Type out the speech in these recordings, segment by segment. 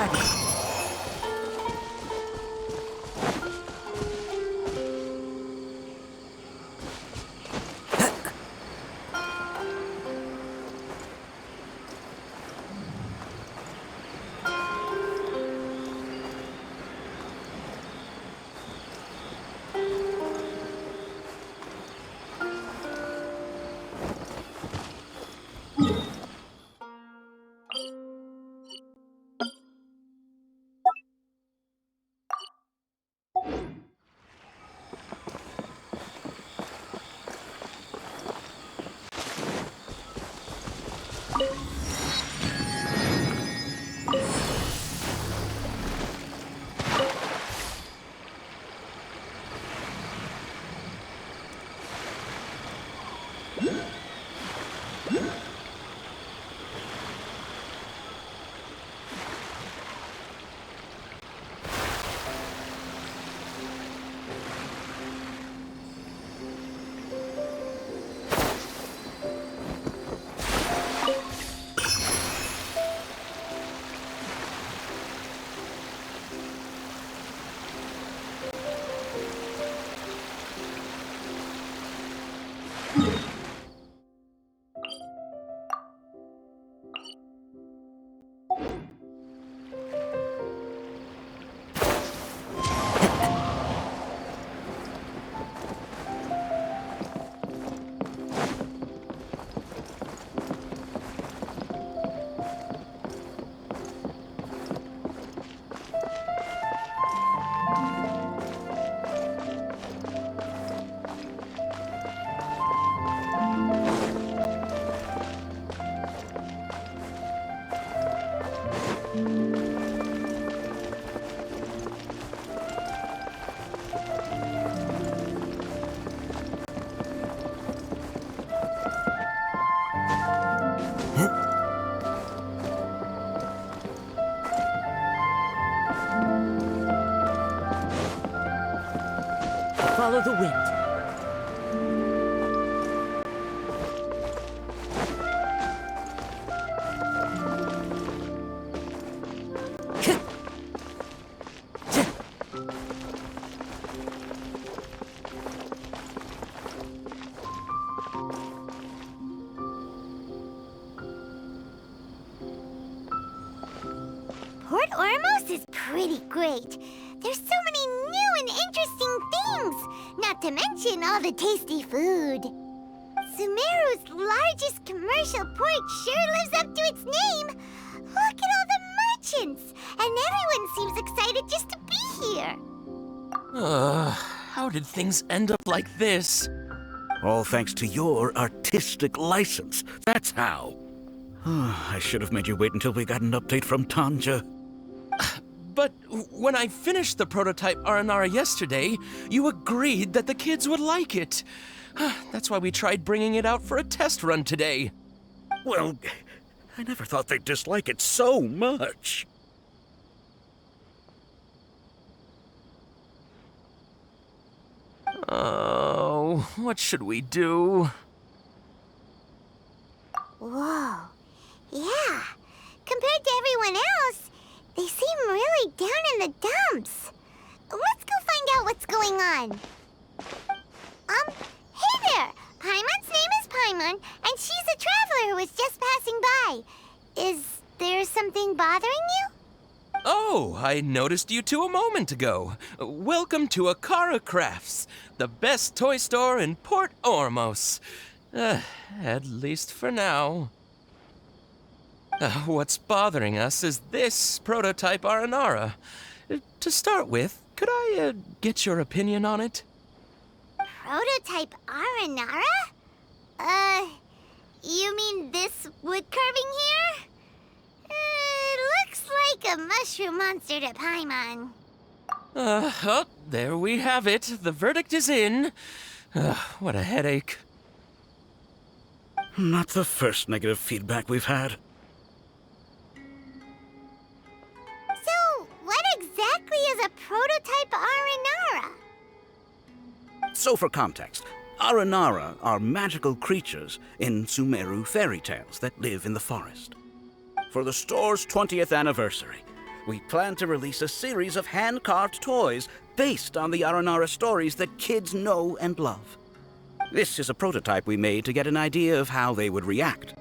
started. Follow the wind. Port Ormos is pretty great. There's so many new and interesting things, not to mention all the tasty food. Sumeru's largest commercial port sure lives up to its name. Look at all the merchants, and everyone seems excited just to be here. How did things end up like this? All thanks to your artistic license. That's how. I should have made you wait until we got an update from Tanja. But when I finished the prototype Aranara yesterday, you agreed that the kids would like it. That's why we tried bringing it out for a test run today. Well, I never thought they'd dislike it so much. Oh, what should we do? Whoa. Yeah. Compared to everyone else, they seem really down in the dumps. Let's go find out what's going on. Hey there! Paimon's name is Paimon, and she's a traveler who was just passing by. Is there something bothering you? Oh, I noticed you two a moment ago. Welcome to Akara Crafts, the best toy store in Port Ormos. At least for now. What's bothering us is this prototype Aranara. To start with, could I get your opinion on it? Prototype Aranara? You mean this wood carving here? Looks like a mushroom monster to Paimon. Oh, there we have it. The verdict is in. What a headache. Not the first negative feedback we've had. So, what exactly is a prototype Aranara? So for context, Aranara are magical creatures in Sumeru fairy tales that live in the forest. For the store's 20th anniversary, we plan to release a series of hand-carved toys based on the Aranara stories that kids know and love. This is a prototype we made to get an idea of how they would react.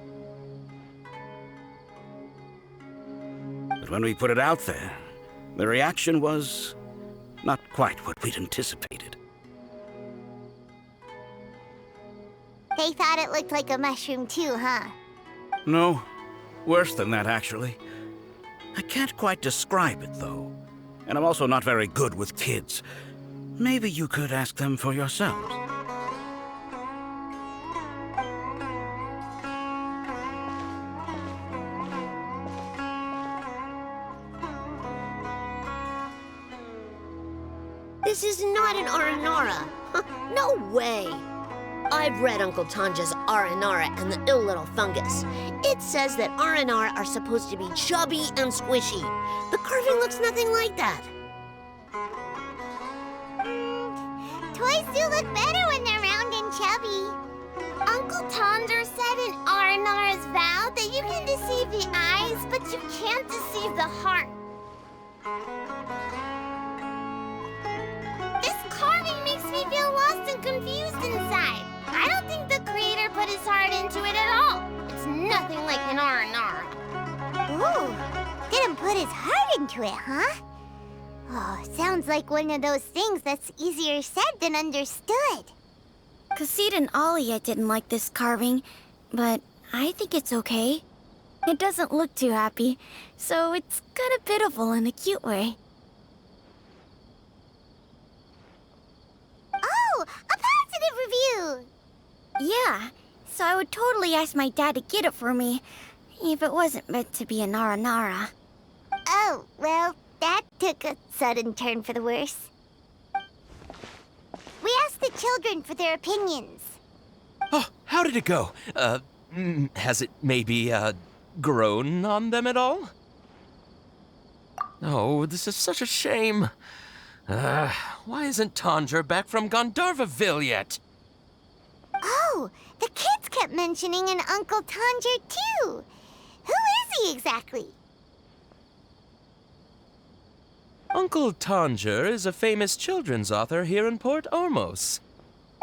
But when we put it out there, the reaction was not quite what we'd anticipated. They thought it looked like a mushroom too, huh? No, worse than that, actually. I can't quite describe it, though. And I'm also not very good with kids. Maybe you could ask them for yourselves. This is not an Aranara. No way. I've read Uncle Tanja's Aranara and the ill little fungus. It says that Aranara are supposed to be chubby and squishy. The carving looks nothing like that. Toys do look better when they're round and chubby. Uncle Tonder said in Aranara's vow that you can deceive the eyes, but you can't deceive the heart. This carving makes me feel lost and confused inside. I don't think the creator put his heart into it at all. It's nothing like an Aranara. Ooh, didn't put his heart into it, huh? Oh, sounds like one of those things that's easier said than understood. Cassid and Alia didn't like this carving, but I think it's okay. It doesn't look too happy, so it's kind of pitiful in a cute way. Oh, a positive review! Yeah, so I would totally ask my dad to get it for me, if it wasn't meant to be an Aranara. Oh, well, that took a sudden turn for the worse. We asked the children for their opinions. Oh, how did it go? Has it maybe, grown on them at all? Oh, this is such a shame. Why isn't Tanger back from Gandharvaville yet? Oh, the kids kept mentioning an Uncle Tanger, too. Who is he exactly? Uncle Tanger is a famous children's author here in Port Ormos.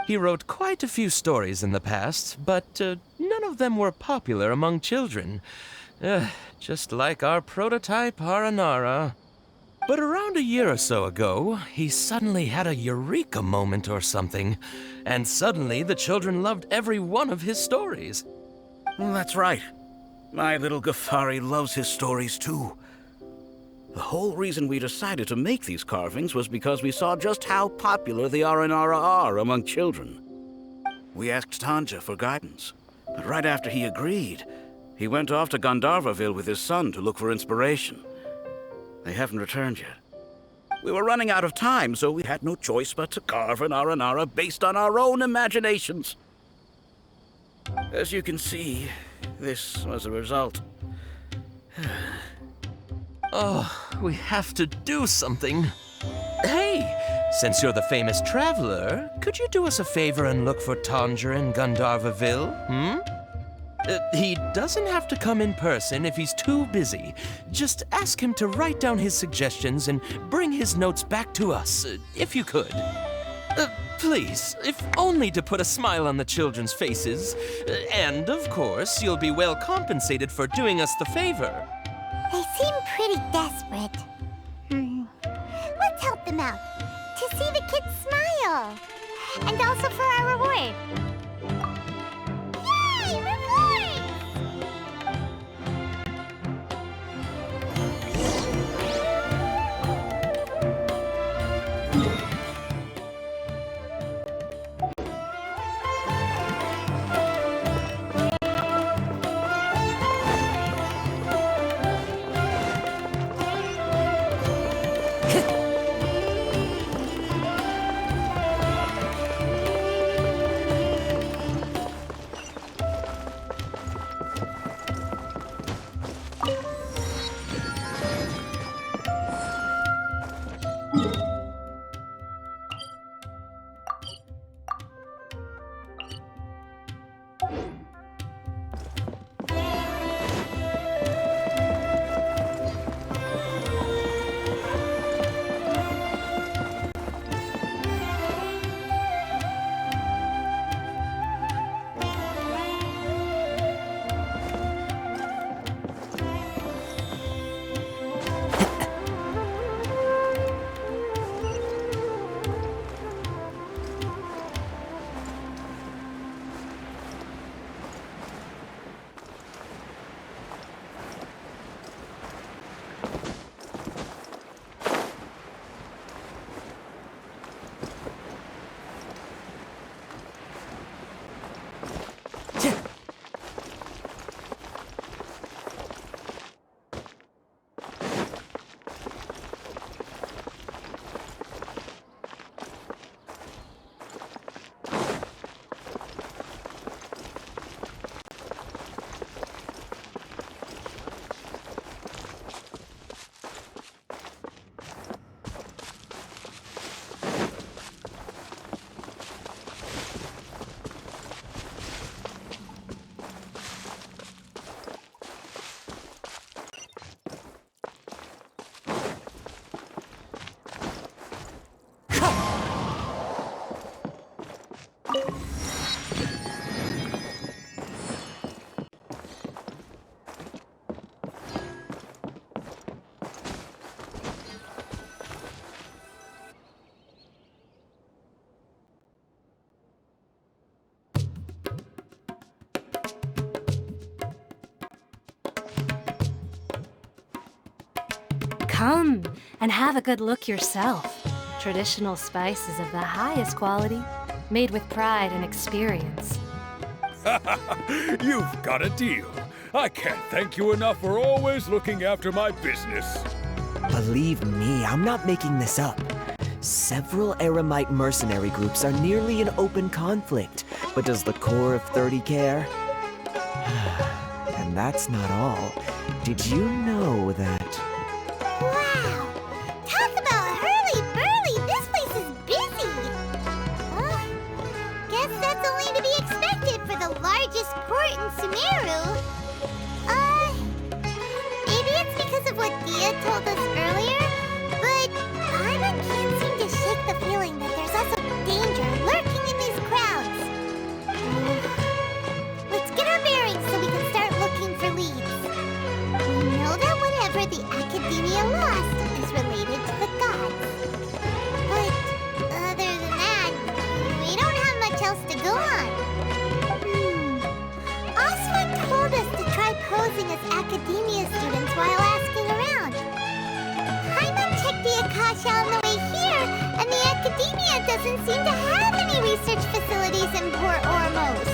He wrote quite a few stories in the past, but none of them were popular among children. Just like our prototype Aranara. But around a year or so ago, he suddenly had a eureka moment or something, and suddenly the children loved every one of his stories. Well, that's right. My little Ghaffari loves his stories too. The whole reason we decided to make these carvings was because we saw just how popular the Aranara are among children. We asked Tanja for guidance, but right after he agreed, he went off to Gandharvaville with his son to look for inspiration. They haven't returned yet. We were running out of time, so we had no choice but to carve an Aranara based on our own imaginations. As you can see, this was the result. Oh, we have to do something. Hey, since you're the famous traveler, could you do us a favor and look for Tanger in Gandharvaville, he doesn't have to come in person if he's too busy. Just ask him to write down his suggestions and bring his notes back to us, if you could. Please, if only to put a smile on the children's faces. And, of course, you'll be well compensated for doing us the favor. They seem pretty desperate. Let's help them out. To see the kids smile. And also for our reward. Yay! Rewards! Come and have a good look yourself. Traditional spices of the highest quality, made with pride and experience. You've got a deal. I can't thank you enough for always looking after my business. Believe me, I'm not making this up. Several Eremite mercenary groups are nearly in open conflict, but does the core of 30 care? And that's not all. Did you know that... Wow! Talk about hurly-burly! This place is busy! Guess that's only to be expected for the largest port in Sumeru. Maybe it's because of what Thea told us earlier, but Paimon can't seem to shake the feeling that there's lots of danger lurking in these crowds. Let's get our bearings so we can start looking for leads. We know that whatever the Academia lost is related to the gods. But other than that, we don't have much else to go on. Oswald told us to try posing as Academia students while asking around. Paimon checked the Akasha on the way here, and the Academia doesn't seem to have any research facilities in Port Ormos.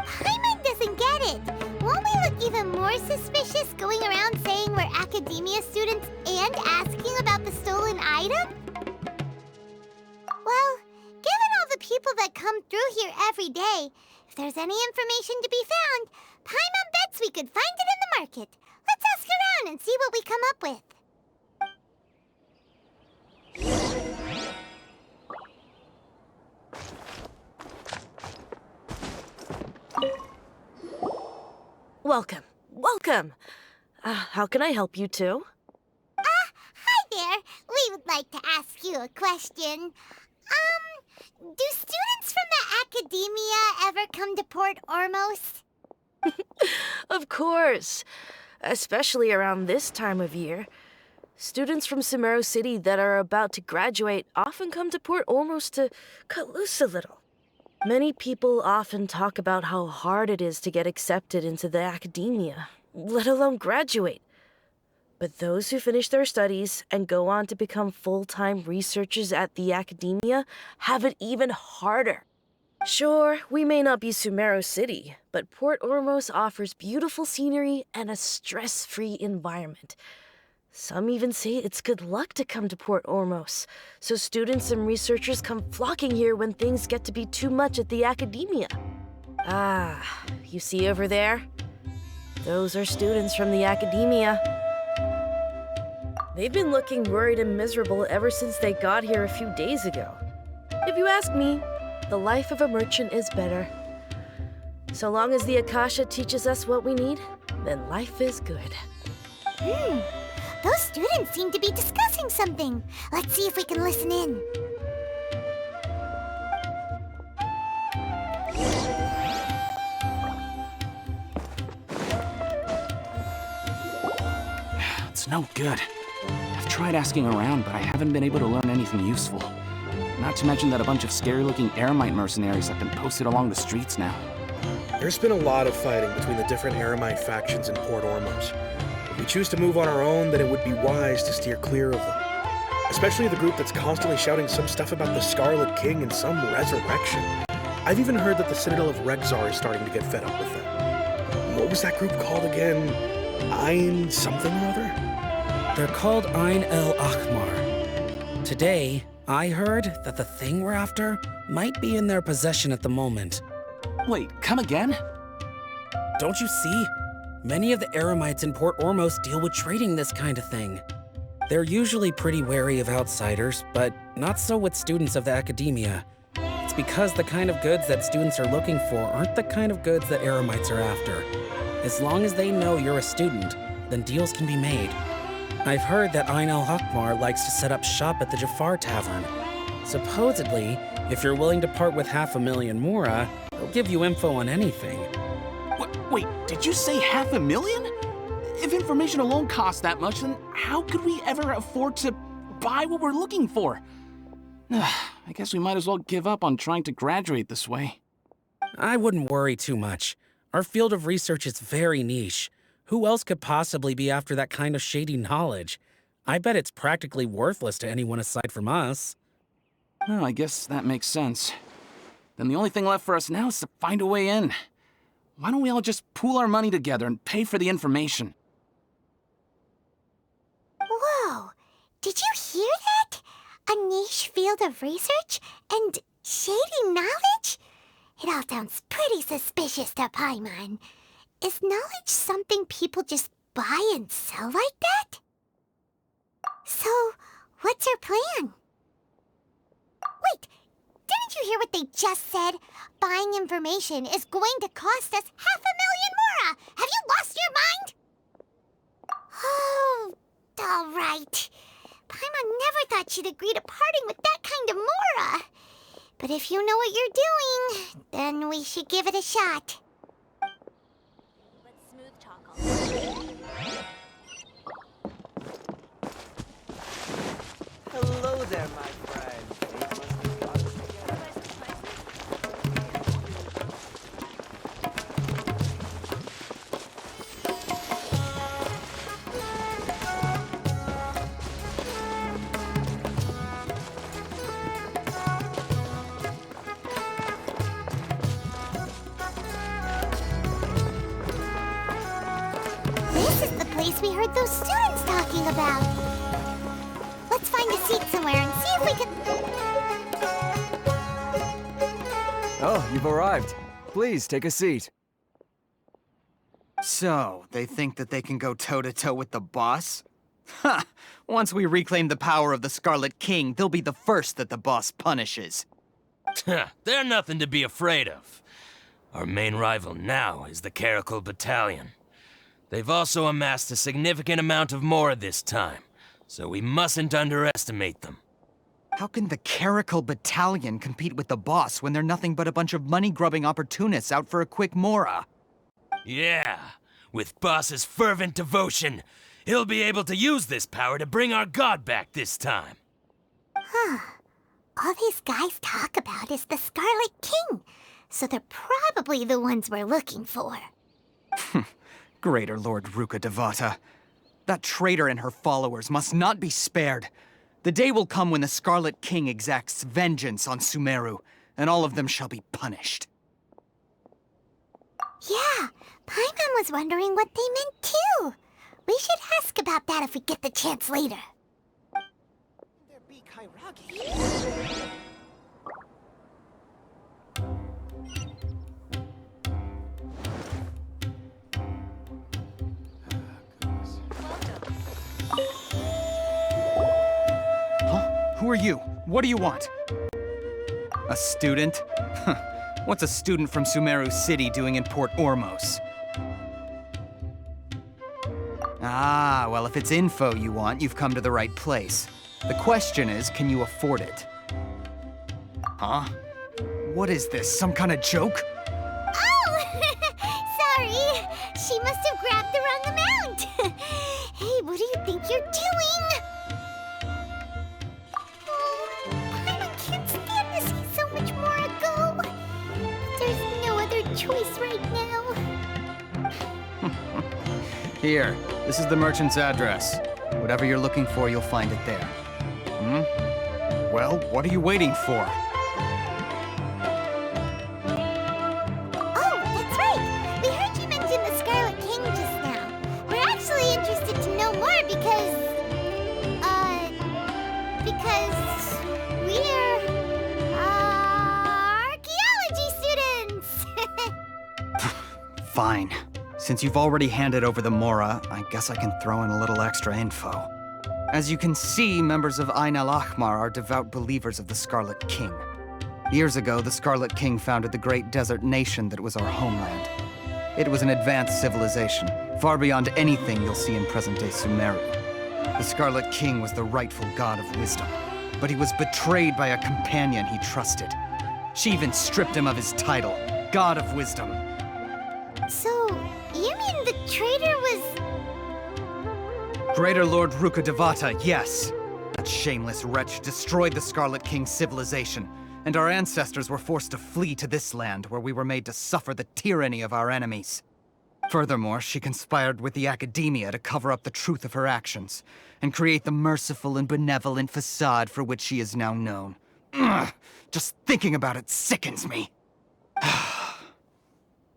Paimon doesn't get it. Won't we look even more suspicious going around saying we're Academia students and asking about the stolen item? Well, given all the people that come through here every day, if there's any information to be found, Paimon bets we could find it in the market. Let's ask around and see what we come up with. Welcome. Welcome. How can I help you two? Hi there. We would like to ask you a question. Do students from the Academia ever come to Port Ormos? Of course. Especially around this time of year. Students from Sumeru City that are about to graduate often come to Port Ormos to cut loose a little. Many people often talk about how hard it is to get accepted into the Academia, let alone graduate. But those who finish their studies and go on to become full-time researchers at the Academia have it even harder. Sure, we may not be Sumeru City, but Port Ormos offers beautiful scenery and a stress-free environment. Some even say it's good luck to come to Port Ormos, so students and researchers come flocking here when things get to be too much at the Academia. Ah, you see over there? Those are students from the Academia. They've been looking worried and miserable ever since they got here a few days ago. If you ask me, the life of a merchant is better. So long as the Akasha teaches us what we need, then life is good. Those students seem to be discussing something. Let's see if we can listen in. It's no good. I've tried asking around, but I haven't been able to learn anything useful. Not to mention that a bunch of scary-looking Eremite mercenaries have been posted along the streets now. There's been a lot of fighting between the different Eremite factions in Port Ormos. If we choose to move on our own, then it would be wise to steer clear of them. Especially the group that's constantly shouting some stuff about the Scarlet King and some resurrection. I've even heard that the Citadel of Rexar is starting to get fed up with them. What was that group called again? Ein something or other? They're called Ein El Akhmar. Today, I heard that the thing we're after might be in their possession at the moment. Wait, come again? Don't you see? Many of the Eremites in Port Ormos deal with trading this kind of thing. They're usually pretty wary of outsiders, but not so with students of the Academia. It's because the kind of goods that students are looking for aren't the kind of goods that Eremites are after. As long as they know you're a student, then deals can be made. I've heard that Ein El Akhmar likes to set up shop at the Jafar Tavern. Supposedly, if you're willing to part with 500,000 Mora, they'll give you info on anything. Wait, did you say 500,000? If information alone costs that much, then how could we ever afford to buy what we're looking for? I guess we might as well give up on trying to graduate this way. I wouldn't worry too much. Our field of research is very niche. Who else could possibly be after that kind of shady knowledge? I bet it's practically worthless to anyone aside from us. Well, I guess that makes sense. Then the only thing left for us now is to find a way in. Why don't we all just pool our money together and pay for the information? Whoa! Did you hear that? A niche field of research and shady knowledge? It all sounds pretty suspicious to Paimon. Is knowledge something people just buy and sell like that? So, what's our plan? Wait, didn't you hear what they just said? Buying information is going to cost us 500,000 mora! Have you lost your mind? Oh, all right. Paimon never thought she'd agree to parting with that kind of mora. But if you know what you're doing, then we should give it a shot. Hello there, my friend. This is the place we heard those students talking about. Let's find a seat somewhere and see if we can... Oh, you've arrived. Please, take a seat. So, they think that they can go toe-to-toe with the boss? Ha! Once we reclaim the power of the Scarlet King, they'll be the first that the boss punishes. They're nothing to be afraid of. Our main rival now is the Caracal Battalion. They've also amassed a significant amount of mora this time, so we mustn't underestimate them. How can the Caracal Battalion compete with the boss when they're nothing but a bunch of money-grubbing opportunists out for a quick mora? Yeah, with boss's fervent devotion, he'll be able to use this power to bring our god back this time. Huh. All these guys talk about is the Scarlet King, so they're probably the ones we're looking for. Greater Lord Ruka Devata. That traitor and her followers must not be spared. The day will come when the Scarlet King exacts vengeance on Sumeru, and all of them shall be punished. Yeah, Paimon was wondering what they meant too. We should ask about that if we get the chance later. There be Kairagi. Who are you? What do you want? A student? What's a student from Sumeru City doing in Port Ormos? Ah, well, if it's info you want, you've come to the right place. The question is, can you afford it? Huh? What is this, some kind of joke? Oh! Sorry! She must have grabbed the wrong amount! Hey, what do you think you're doing? Choice right now. Here, this is the merchant's address. Whatever you're looking for, you'll find it there. Well, what are you waiting for? Oh, that's right! We heard you mention the Scarlet King just now. We're actually interested to know more because we're archaeology students! Fine. Since you've already handed over the mora, I guess I can throw in a little extra info. As you can see, members of Ain al-Ahmar are devout believers of the Scarlet King. Years ago, the Scarlet King founded the great desert nation that was our homeland. It was an advanced civilization, far beyond anything you'll see in present-day Sumeru. The Scarlet King was the rightful god of wisdom, but he was betrayed by a companion he trusted. She even stripped him of his title, God of Wisdom. So, you mean the traitor was... Greater Lord Ruka Devata, yes. That shameless wretch destroyed the Scarlet King's civilization, and our ancestors were forced to flee to this land where we were made to suffer the tyranny of our enemies. Furthermore, she conspired with the Academia to cover up the truth of her actions, and create the merciful and benevolent facade for which she is now known. Ugh, just thinking about it sickens me.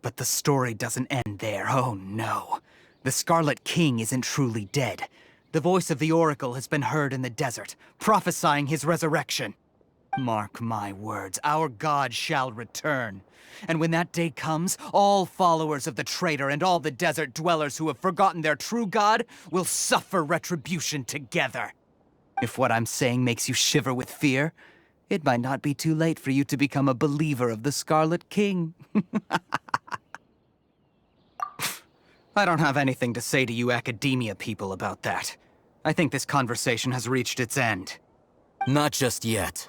But the story doesn't end there, oh no. The Scarlet King isn't truly dead. The voice of the Oracle has been heard in the desert, prophesying his resurrection. Mark my words, our god shall return. And when that day comes, all followers of the traitor and all the desert dwellers who have forgotten their true god will suffer retribution together. If what I'm saying makes you shiver with fear, it might not be too late for you to become a believer of the Scarlet King. I don't have anything to say to you Academia people about that. I think this conversation has reached its end. Not just yet.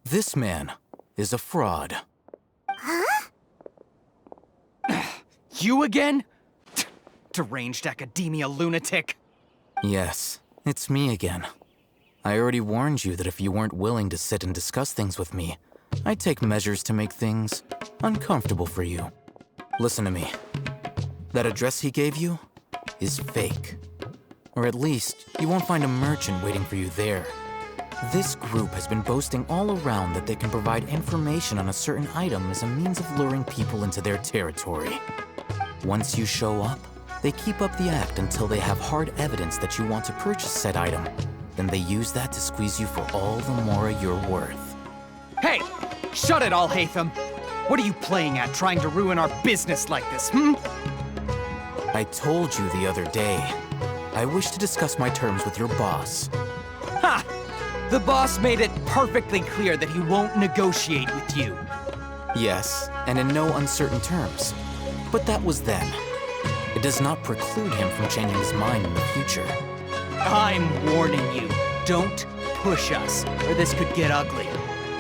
This man is a fraud. Huh? You again? Deranged Academia lunatic. Yes, it's me again. I already warned you that if you weren't willing to sit and discuss things with me, I'd take measures to make things uncomfortable for you. Listen to me. That address he gave you is fake. Or at least, you won't find a merchant waiting for you there. This group has been boasting all around that they can provide information on a certain item as a means of luring people into their territory. Once you show up, they keep up the act until they have hard evidence that you want to purchase said item. Then they use that to squeeze you for all the more you're worth. Hey! Shut it, Al-Haytham! What are you playing at, trying to ruin our business like this, I told you the other day. I wish to discuss my terms with your boss. Ha! The boss made it perfectly clear that he won't negotiate with you. Yes, and in no uncertain terms. But that was then. It does not preclude him from changing his mind in the future. I'm warning you. Don't push us, or this could get ugly.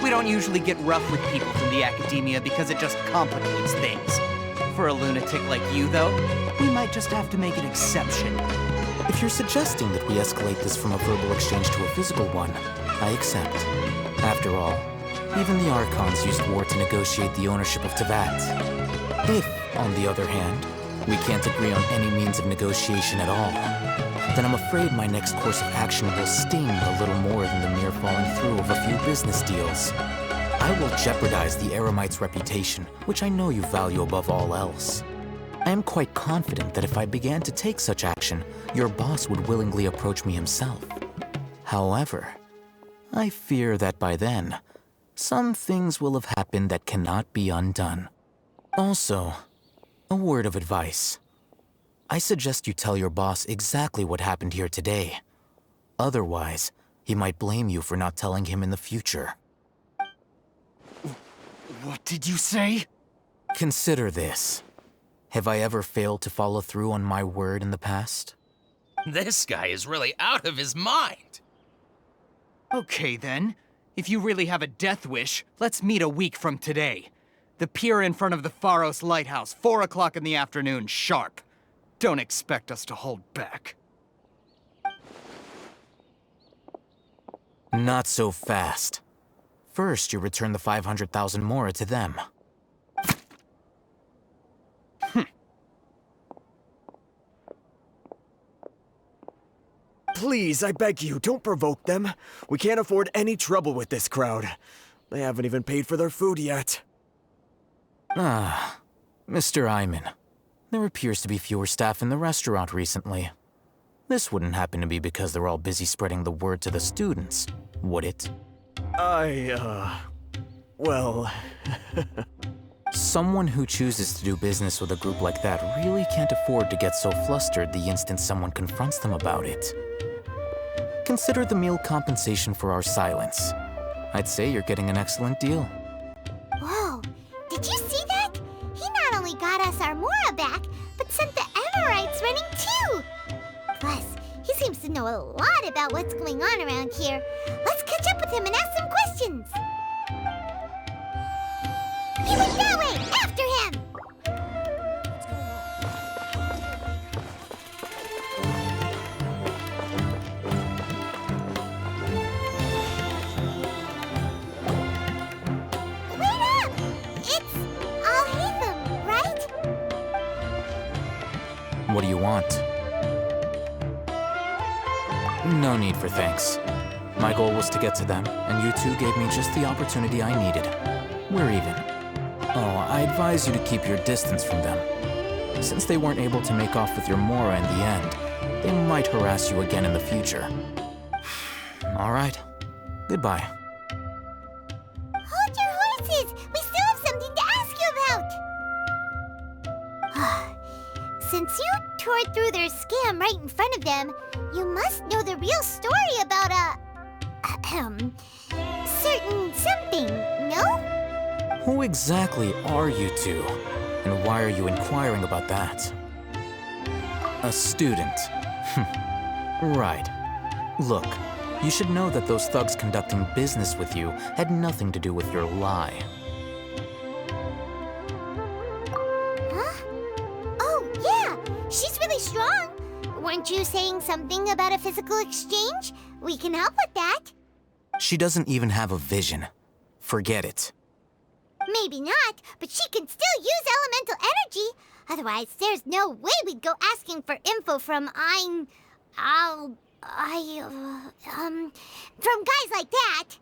We don't usually get rough with people from the Academia because it just complicates things. For a lunatic like you, though, we might just have to make an exception. If you're suggesting that we escalate this from a verbal exchange to a physical one, I accept. After all, even the Archons used war to negotiate the ownership of Teyvat. If, on the other hand, we can't agree on any means of negotiation at all, then I'm afraid my next course of action will sting a little more than the mere falling through of a few business deals. I will jeopardize the Eremite's reputation, which I know you value above all else. I am quite confident that if I began to take such action, your boss would willingly approach me himself. However, I fear that by then, some things will have happened that cannot be undone. Also, a word of advice. I suggest you tell your boss exactly what happened here today. Otherwise, he might blame you for not telling him in the future. What did you say? Consider this. Have I ever failed to follow through on my word in the past? This guy is really out of his mind. Okay then. If you really have a death wish, let's meet a week from today. The pier in front of the Pharos Lighthouse, 4 o'clock in the afternoon, sharp. Don't expect us to hold back. Not so fast. First, you return the 500,000 mora to them. Please, I beg you, don't provoke them. We can't afford any trouble with this crowd. They haven't even paid for their food yet. Ah, Mr. Iman. There appears to be fewer staff in the restaurant recently. This wouldn't happen to be because they're all busy spreading the word to the students, would it? Well... Someone who chooses to do business with a group like that really can't afford to get so flustered the instant someone confronts them about it. Consider the meal compensation for our silence. I'd say you're getting an excellent deal. Whoa, did you see that? He not only got us our Mora back, but sent the Emirites running too! Plus, he seems to know a lot about what's going on around here. Let's catch up with him and ask some questions. He went that way! After him! Wait up! It's Al-Haytham, right? What do you want? No need for thanks. My goal was to get to them, and you two gave me just the opportunity I needed. We're even. Oh, I advise you to keep your distance from them. Since they weren't able to make off with your Mora in the end, they might harass you again in the future. All right. Goodbye. Hold your horses! We still have something to ask you about! Since you tore through their scam right in front of them, you must know the real story about certain something, no? Who exactly are you two? And why are you inquiring about that? A student. Right. Look, you should know that those thugs conducting business with you had nothing to do with your lie. Huh? Oh, yeah! She's really strong! Weren't you saying something about a physical exchange? We can help with that. She doesn't even have a vision. Forget it. Maybe not, but she can still use elemental energy. Otherwise, there's no way we'd go asking for info from from guys like that.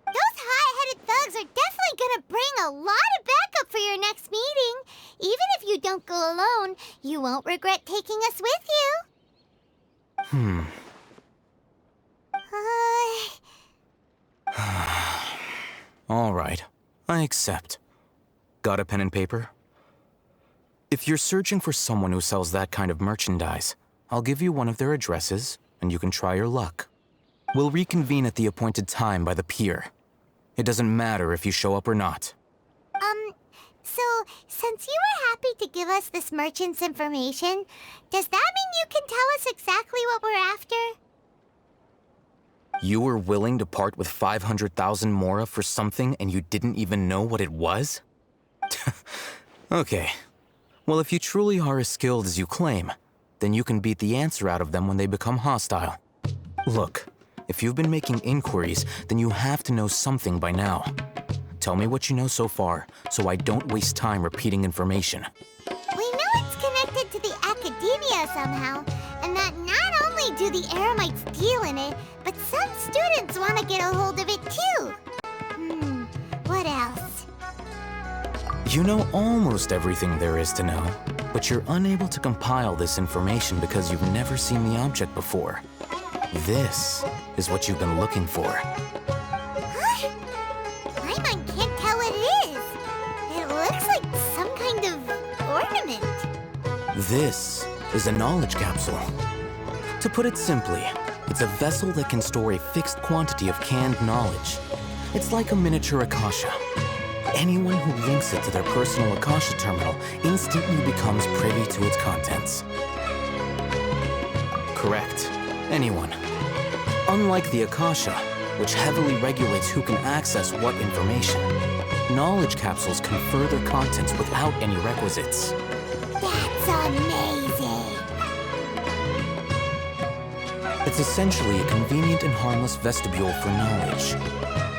Those high-headed thugs are definitely gonna bring a lot of backup for your next meeting. Even if you don't go alone, you won't regret taking us with you. All right, I accept. Got a pen and paper? If you're searching for someone who sells that kind of merchandise, I'll give you one of their addresses, and you can try your luck. We'll reconvene at the appointed time by the pier. It doesn't matter if you show up or not. So, since you were happy to give us this merchant's information, does that mean you can tell us exactly what we're after? You were willing to part with 500,000 Mora for something and you didn't even know what it was? Okay. Well, if you truly are as skilled as you claim, then you can beat the answer out of them when they become hostile. Look, if you've been making inquiries, then you have to know something by now. Tell me what you know so far, so I don't waste time repeating information. We know it's connected to the academia somehow, and that not only do the Eremites deal in it, but some students want to get a hold of it too. What else? You know almost everything there is to know, but you're unable to compile this information because you've never seen the object before. This is what you've been looking for. Huh? My mind can't tell what it is. It looks like some kind of ornament. This is a knowledge capsule. To put it simply, it's a vessel that can store a fixed quantity of canned knowledge. It's like a miniature Akasha. Anyone who links it to their personal Akasha terminal instantly becomes privy to its contents. Correct. Anyone. Unlike the Akasha, which heavily regulates who can access what information, knowledge capsules confer their contents without any requisites. That's amazing! It's essentially a convenient and harmless vestibule for knowledge.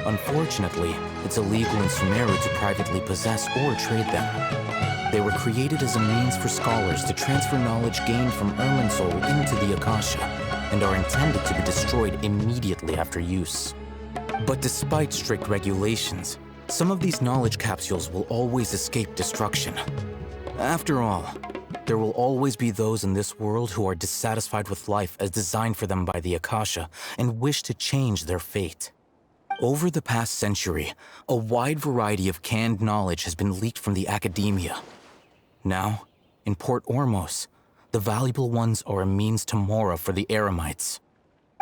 Unfortunately, it's illegal in Sumeru to privately possess or trade them. They were created as a means for scholars to transfer knowledge gained from Irminsul into the Akasha, and are intended to be destroyed immediately after use. But despite strict regulations, some of these knowledge capsules will always escape destruction. After all, there will always be those in this world who are dissatisfied with life as designed for them by the Akasha and wish to change their fate. Over the past century, a wide variety of canned knowledge has been leaked from the academia. Now, in Port Ormos, the valuable ones are a means to Mora for the Eremites.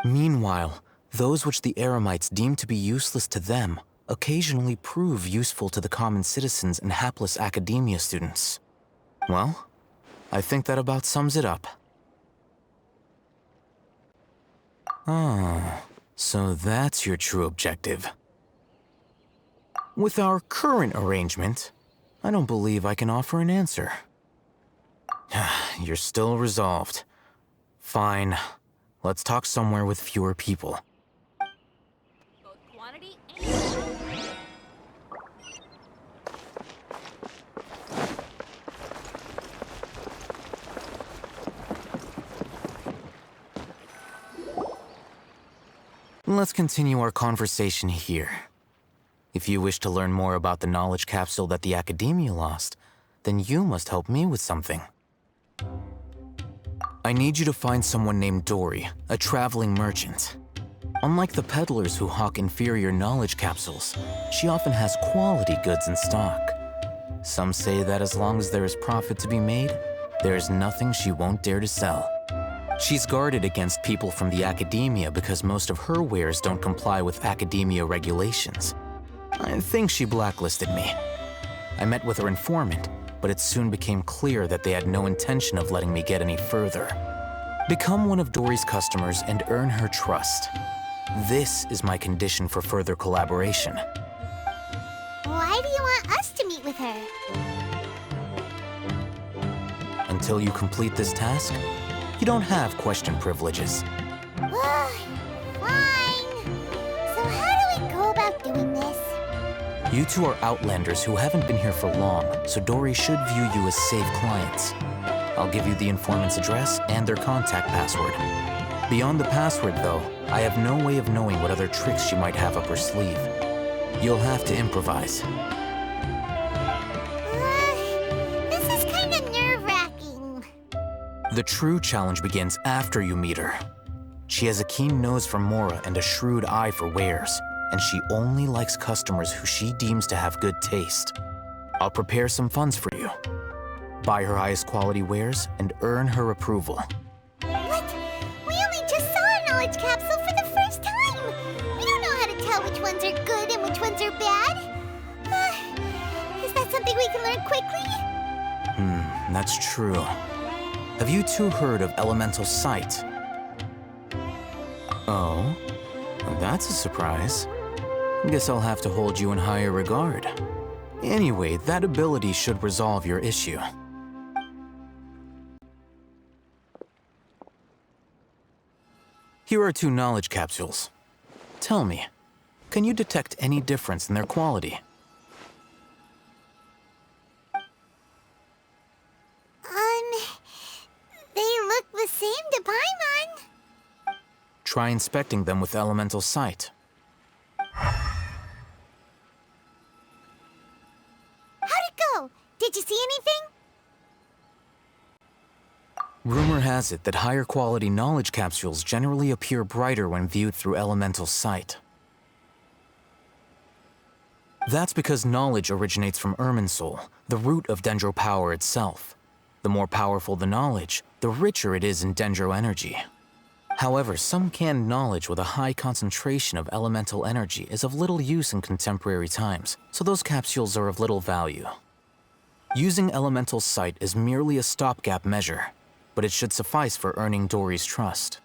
Meanwhile, those which the Eremites deem to be useless to them occasionally prove useful to the common citizens and hapless academia students. Well, I think that about sums it up. Ah, so that's your true objective. With our current arrangement, I don't believe I can offer an answer. You're still resolved. Fine. Let's talk somewhere with fewer people. Both quantity and... Let's continue our conversation here. If you wish to learn more about the knowledge capsule that the Academia lost, then you must help me with something. I need you to find someone named Dory, a traveling merchant. Unlike the peddlers who hawk inferior knowledge capsules, she often has quality goods in stock. Some say that as long as there is profit to be made, there is nothing she won't dare to sell. She's guarded against people from the Academia because most of her wares don't comply with Academia regulations. I think she blacklisted me. I met with her informant, but it soon became clear that they had no intention of letting me get any further. Become one of Dory's customers and earn her trust. This is my condition for further collaboration. Why do you want us to meet with her? Until you complete this task, you don't have question privileges. Fine. So how do we go about doing this? You two are outlanders who haven't been here for long, so Dory should view you as safe clients. I'll give you the informant's address and their contact password. Beyond the password, though, I have no way of knowing what other tricks she might have up her sleeve. You'll have to improvise. This is kind of nerve-wracking. The true challenge begins after you meet her. She has a keen nose for Mora and a shrewd eye for wares, and she only likes customers who she deems to have good taste. I'll prepare some funds for you. Buy her highest quality wares and earn her approval. What? We only just saw a knowledge capsule for the first time! We don't know how to tell which ones are good and which ones are bad. Is that something we can learn quickly? That's true. Have you two heard of elemental sight? Oh, well, that's a surprise. Guess I'll have to hold you in higher regard. Anyway, that ability should resolve your issue. Here are 2 knowledge capsules. Tell me, can you detect any difference in their quality? They look the same to Paimon. Try inspecting them with elemental sight. How'd it go? Did you see anything? Rumor has it that higher quality knowledge capsules generally appear brighter when viewed through elemental sight. That's because knowledge originates from Irminsul, the root of Dendro power itself. The more powerful the knowledge, the richer it is in Dendro energy. However, some canned knowledge with a high concentration of elemental energy is of little use in contemporary times, so those capsules are of little value. Using elemental sight is merely a stopgap measure, but it should suffice for earning Dory's trust.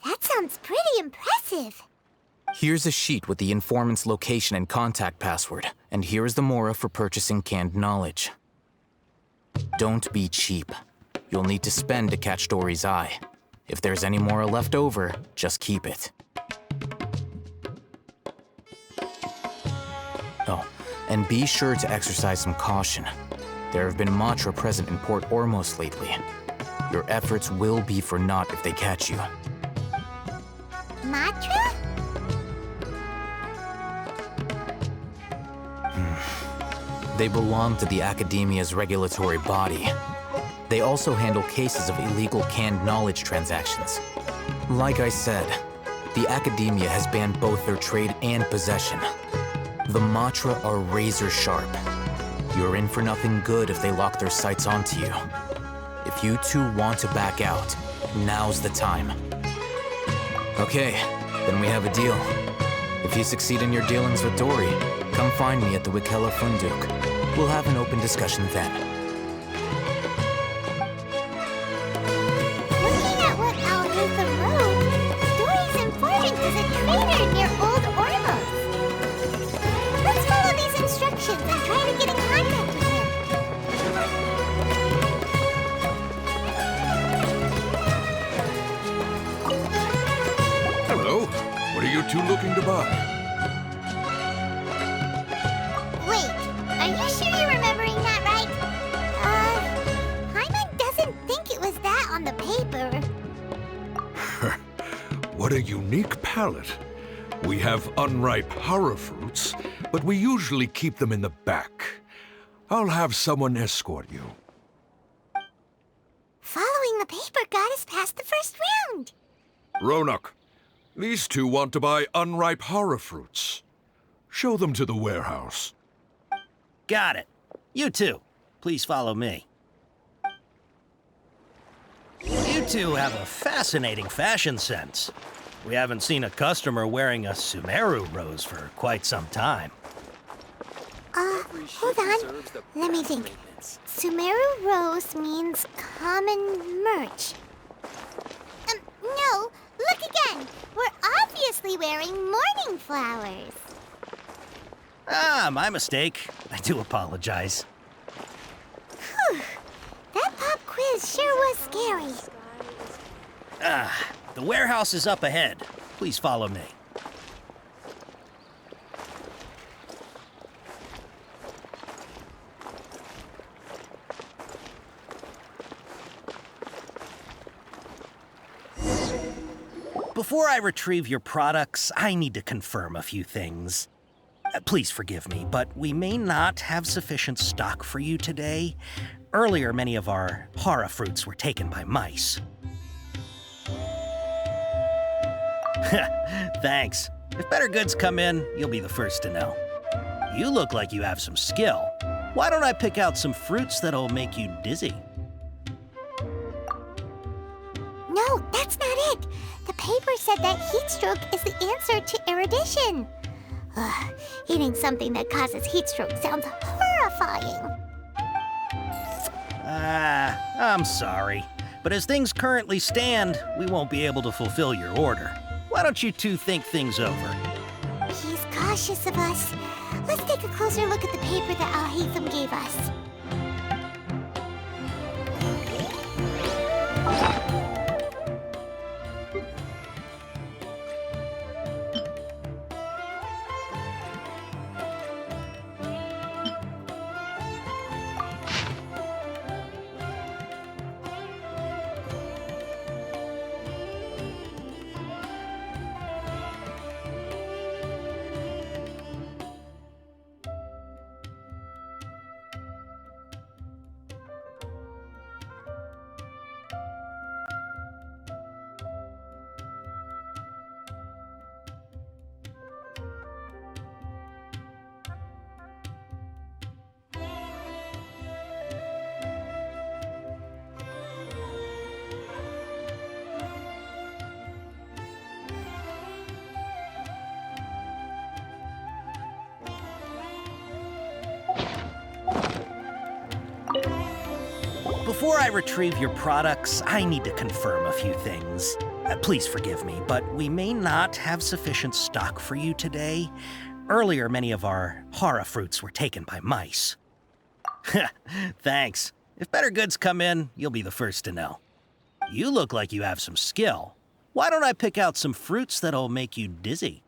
That sounds pretty impressive. Here's a sheet with the informant's location and contact password, and here is the Mora for purchasing canned knowledge. Don't be cheap. You'll need to spend to catch Dory's eye. If there's any Mora left over, just keep it. Oh, and be sure to exercise some caution. There have been Matra present in Port Ormos lately. Your efforts will be for naught if they catch you. Matra? They belong to the Academia's regulatory body. They also handle cases of illegal canned knowledge transactions. Like I said, the Academia has banned both their trade and possession. The Matra are razor sharp. You're in for nothing good if they lock their sights onto you. If you two want to back out, now's the time. Okay, then we have a deal. If you succeed in your dealings with Dory, come find me at the Wikela Funduk. We'll have an open discussion then. Looking at what Alhutha wrote, Dory's informant is a traitor near Old Ormos. Let's follow these instructions and try to get in contact with him. Hello. What are you two looking to buy? Wait, are you sure you're remembering that right? Paimon doesn't think it was that on the paper. What a unique palette. We have unripe horror fruits, but we usually keep them in the back. I'll have someone escort you. Following the paper got us past the first round. Ronak, these two want to buy unripe horror fruits. Show them to the warehouse. Got it. You two, please follow me. You two have a fascinating fashion sense. We haven't seen a customer wearing a Sumeru rose for quite some time. Hold on. Let me think. Sumeru rose means common merch. No, look again. We're obviously wearing morning flowers. Ah, my mistake. I do apologize. Whew. That pop quiz sure was scary. The warehouse is up ahead. Please follow me. Before I retrieve your products, I need to confirm a few things. Please forgive me, but we may not have sufficient stock for you today. Earlier, many of our horror fruits were taken by mice. Thanks. If better goods come in, you'll be the first to know. You look like you have some skill. Why don't I pick out some fruits that'll make you dizzy? No, that's not it. The paper said that heat stroke is the answer to erudition. Eating something that causes heat stroke sounds horrifying. I'm sorry. But as things currently stand, we won't be able to fulfill your order. Why don't you two think things over? He's cautious of us. Let's take a closer look at the paper that Al-Haytham gave us. Before I retrieve your products, I need to confirm a few things. Please forgive me, but we may not have sufficient stock for you today. Earlier, many of our horror fruits were taken by mice. Thanks. If better goods come in, you'll be the first to know. You look like you have some skill. Why don't I pick out some fruits that'll make you dizzy?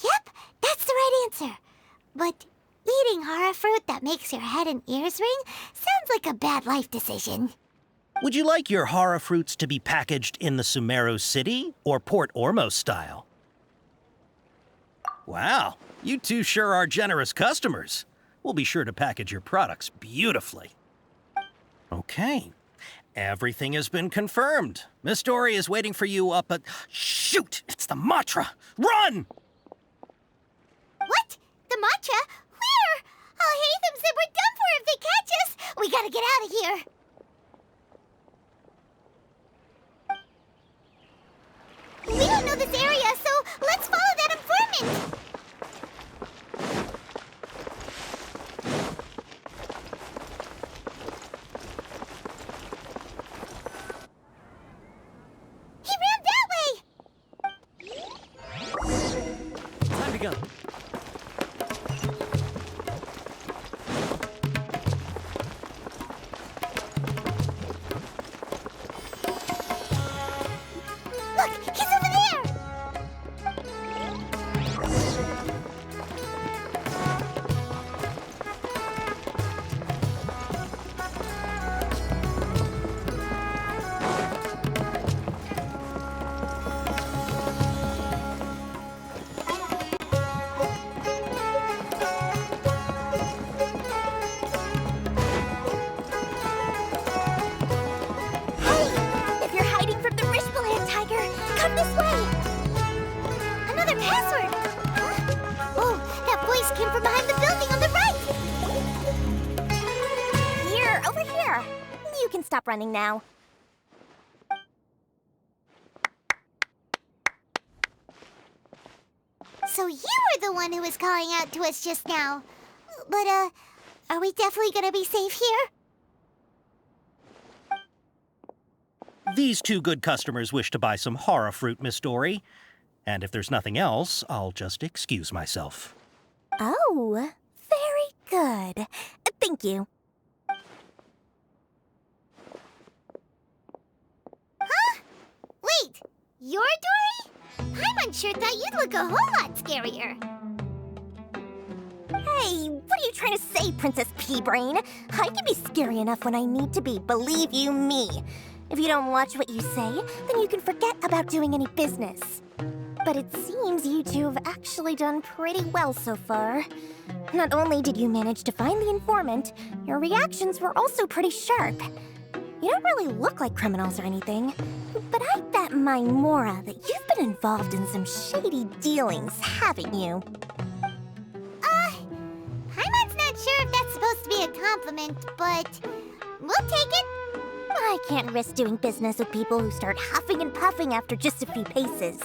Yep, that's the right answer. But eating horror fruit that makes your head and ears ring sounds like a bad life decision. Would you like your horror fruits to be packaged in the Sumeru City or Port Ormos style? Wow, you two sure are generous customers. We'll be sure to package your products beautifully. Okay, everything has been confirmed. Miss Dory is waiting for you up at... Shoot, it's the Matra! Run! What? The Matra? Where? Al-Haytham said we're done for if they catch us. We gotta get out of here. We don't know this area, so let's follow that informant. He ran that way. Time to go. came from behind the building on the right! Here, over here! You can stop running now. So you were the one who was calling out to us just now. But, are we definitely gonna be safe here? These two good customers wish to buy some horror fruit, Miss Dory. And if there's nothing else, I'll just excuse myself. Oh, very good. Thank you. Huh? Wait, you're Dory? I'm unsure thought you'd look a whole lot scarier. Hey, what are you trying to say, Princess Pea-Brain? I can be scary enough when I need to be, believe you me. If you don't watch what you say, then you can forget about doing any business. But it seems you two have actually done pretty well so far. Not only did you manage to find the informant, your reactions were also pretty sharp. You don't really look like criminals or anything, but I bet my Mora that you've been involved in some shady dealings, haven't you? Paimon's not sure if that's supposed to be a compliment, but we'll take it. I can't risk doing business with people who start huffing and puffing after just a few paces.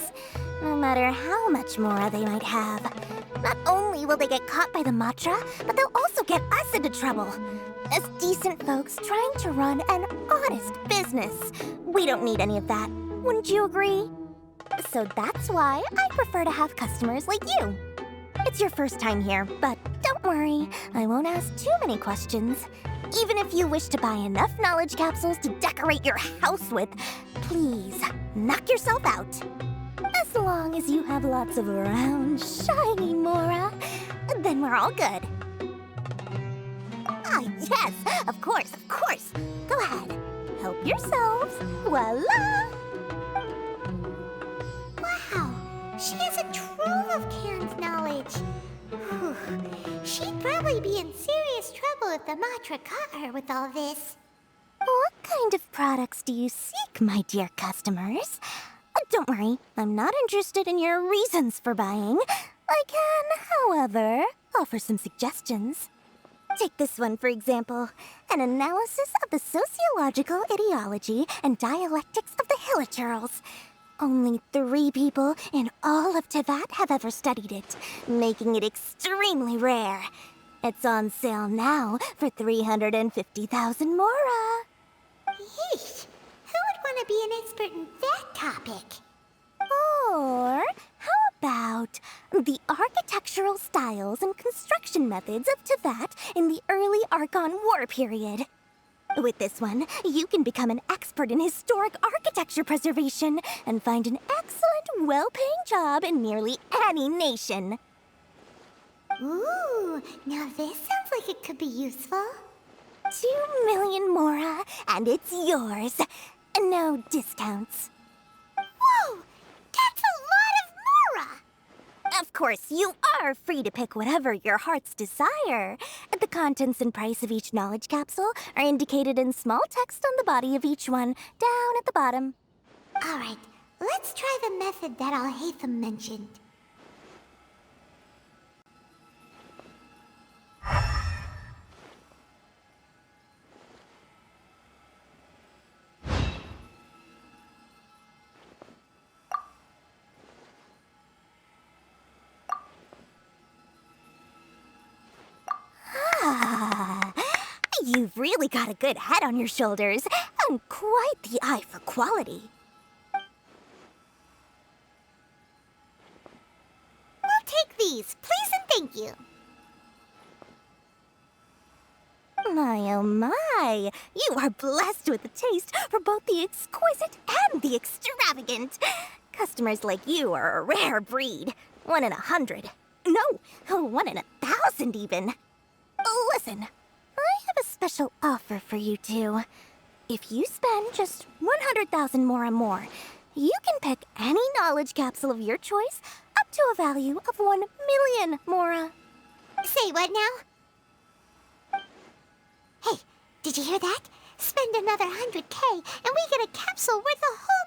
No matter how much Mora they might have. Not only will they get caught by the Matra, but they'll also get us into trouble. As decent folks trying to run an honest business. We don't need any of that. Wouldn't you agree? So that's why I prefer to have customers like you. It's your first time here, but don't worry. I won't ask too many questions. Even if you wish to buy enough knowledge capsules to decorate your house with, please knock yourself out. As long as you have lots of round, shiny Mora, then we're all good. Ah, yes, of course, of course. Go ahead, help yourselves. Voila! Wow, she has a trove of canned knowledge. Whew. She'd probably be in serious trouble if the Matra caught her with all this. What kind of products do you seek, my dear customers? Don't worry, I'm not interested in your reasons for buying. I can, however, offer some suggestions. Take this one, for example. An analysis of the sociological ideology and dialectics of the Hilichurls. Only 3 people in all of Teyvat have ever studied it, making it extremely rare. It's on sale now for 350,000 Mora. Yeesh, who would want to be an expert in that topic? Or how about the architectural styles and construction methods of Teyvat in the early Archon War period? With this one, you can become an expert in historic architecture preservation and find an excellent, well-paying job in nearly any nation. Ooh, now this sounds like it could be useful. 2 million Mora, and it's yours. No discounts. Whoa! That's a lot of Mora! Of course, you are free to pick whatever your heart's desire. The contents and price of each knowledge capsule are indicated in small text on the body of each one, down at the bottom. All right, let's try the method that Al-Haytham mentioned. You've really got a good head on your shoulders, and quite the eye for quality. We'll take these, please and thank you. My, oh my! You are blessed with a taste for both the exquisite and the extravagant. Customers like you are a rare breed. 1 in 100. No, 1 in 1,000 even. Listen, I have a special offer for you two. If you spend just 100,000 more, you can pick any knowledge capsule of your choice up to a value of 1 million Mora. Say what now? Hey, did you hear that? Spend another 100K and we get a capsule worth a whole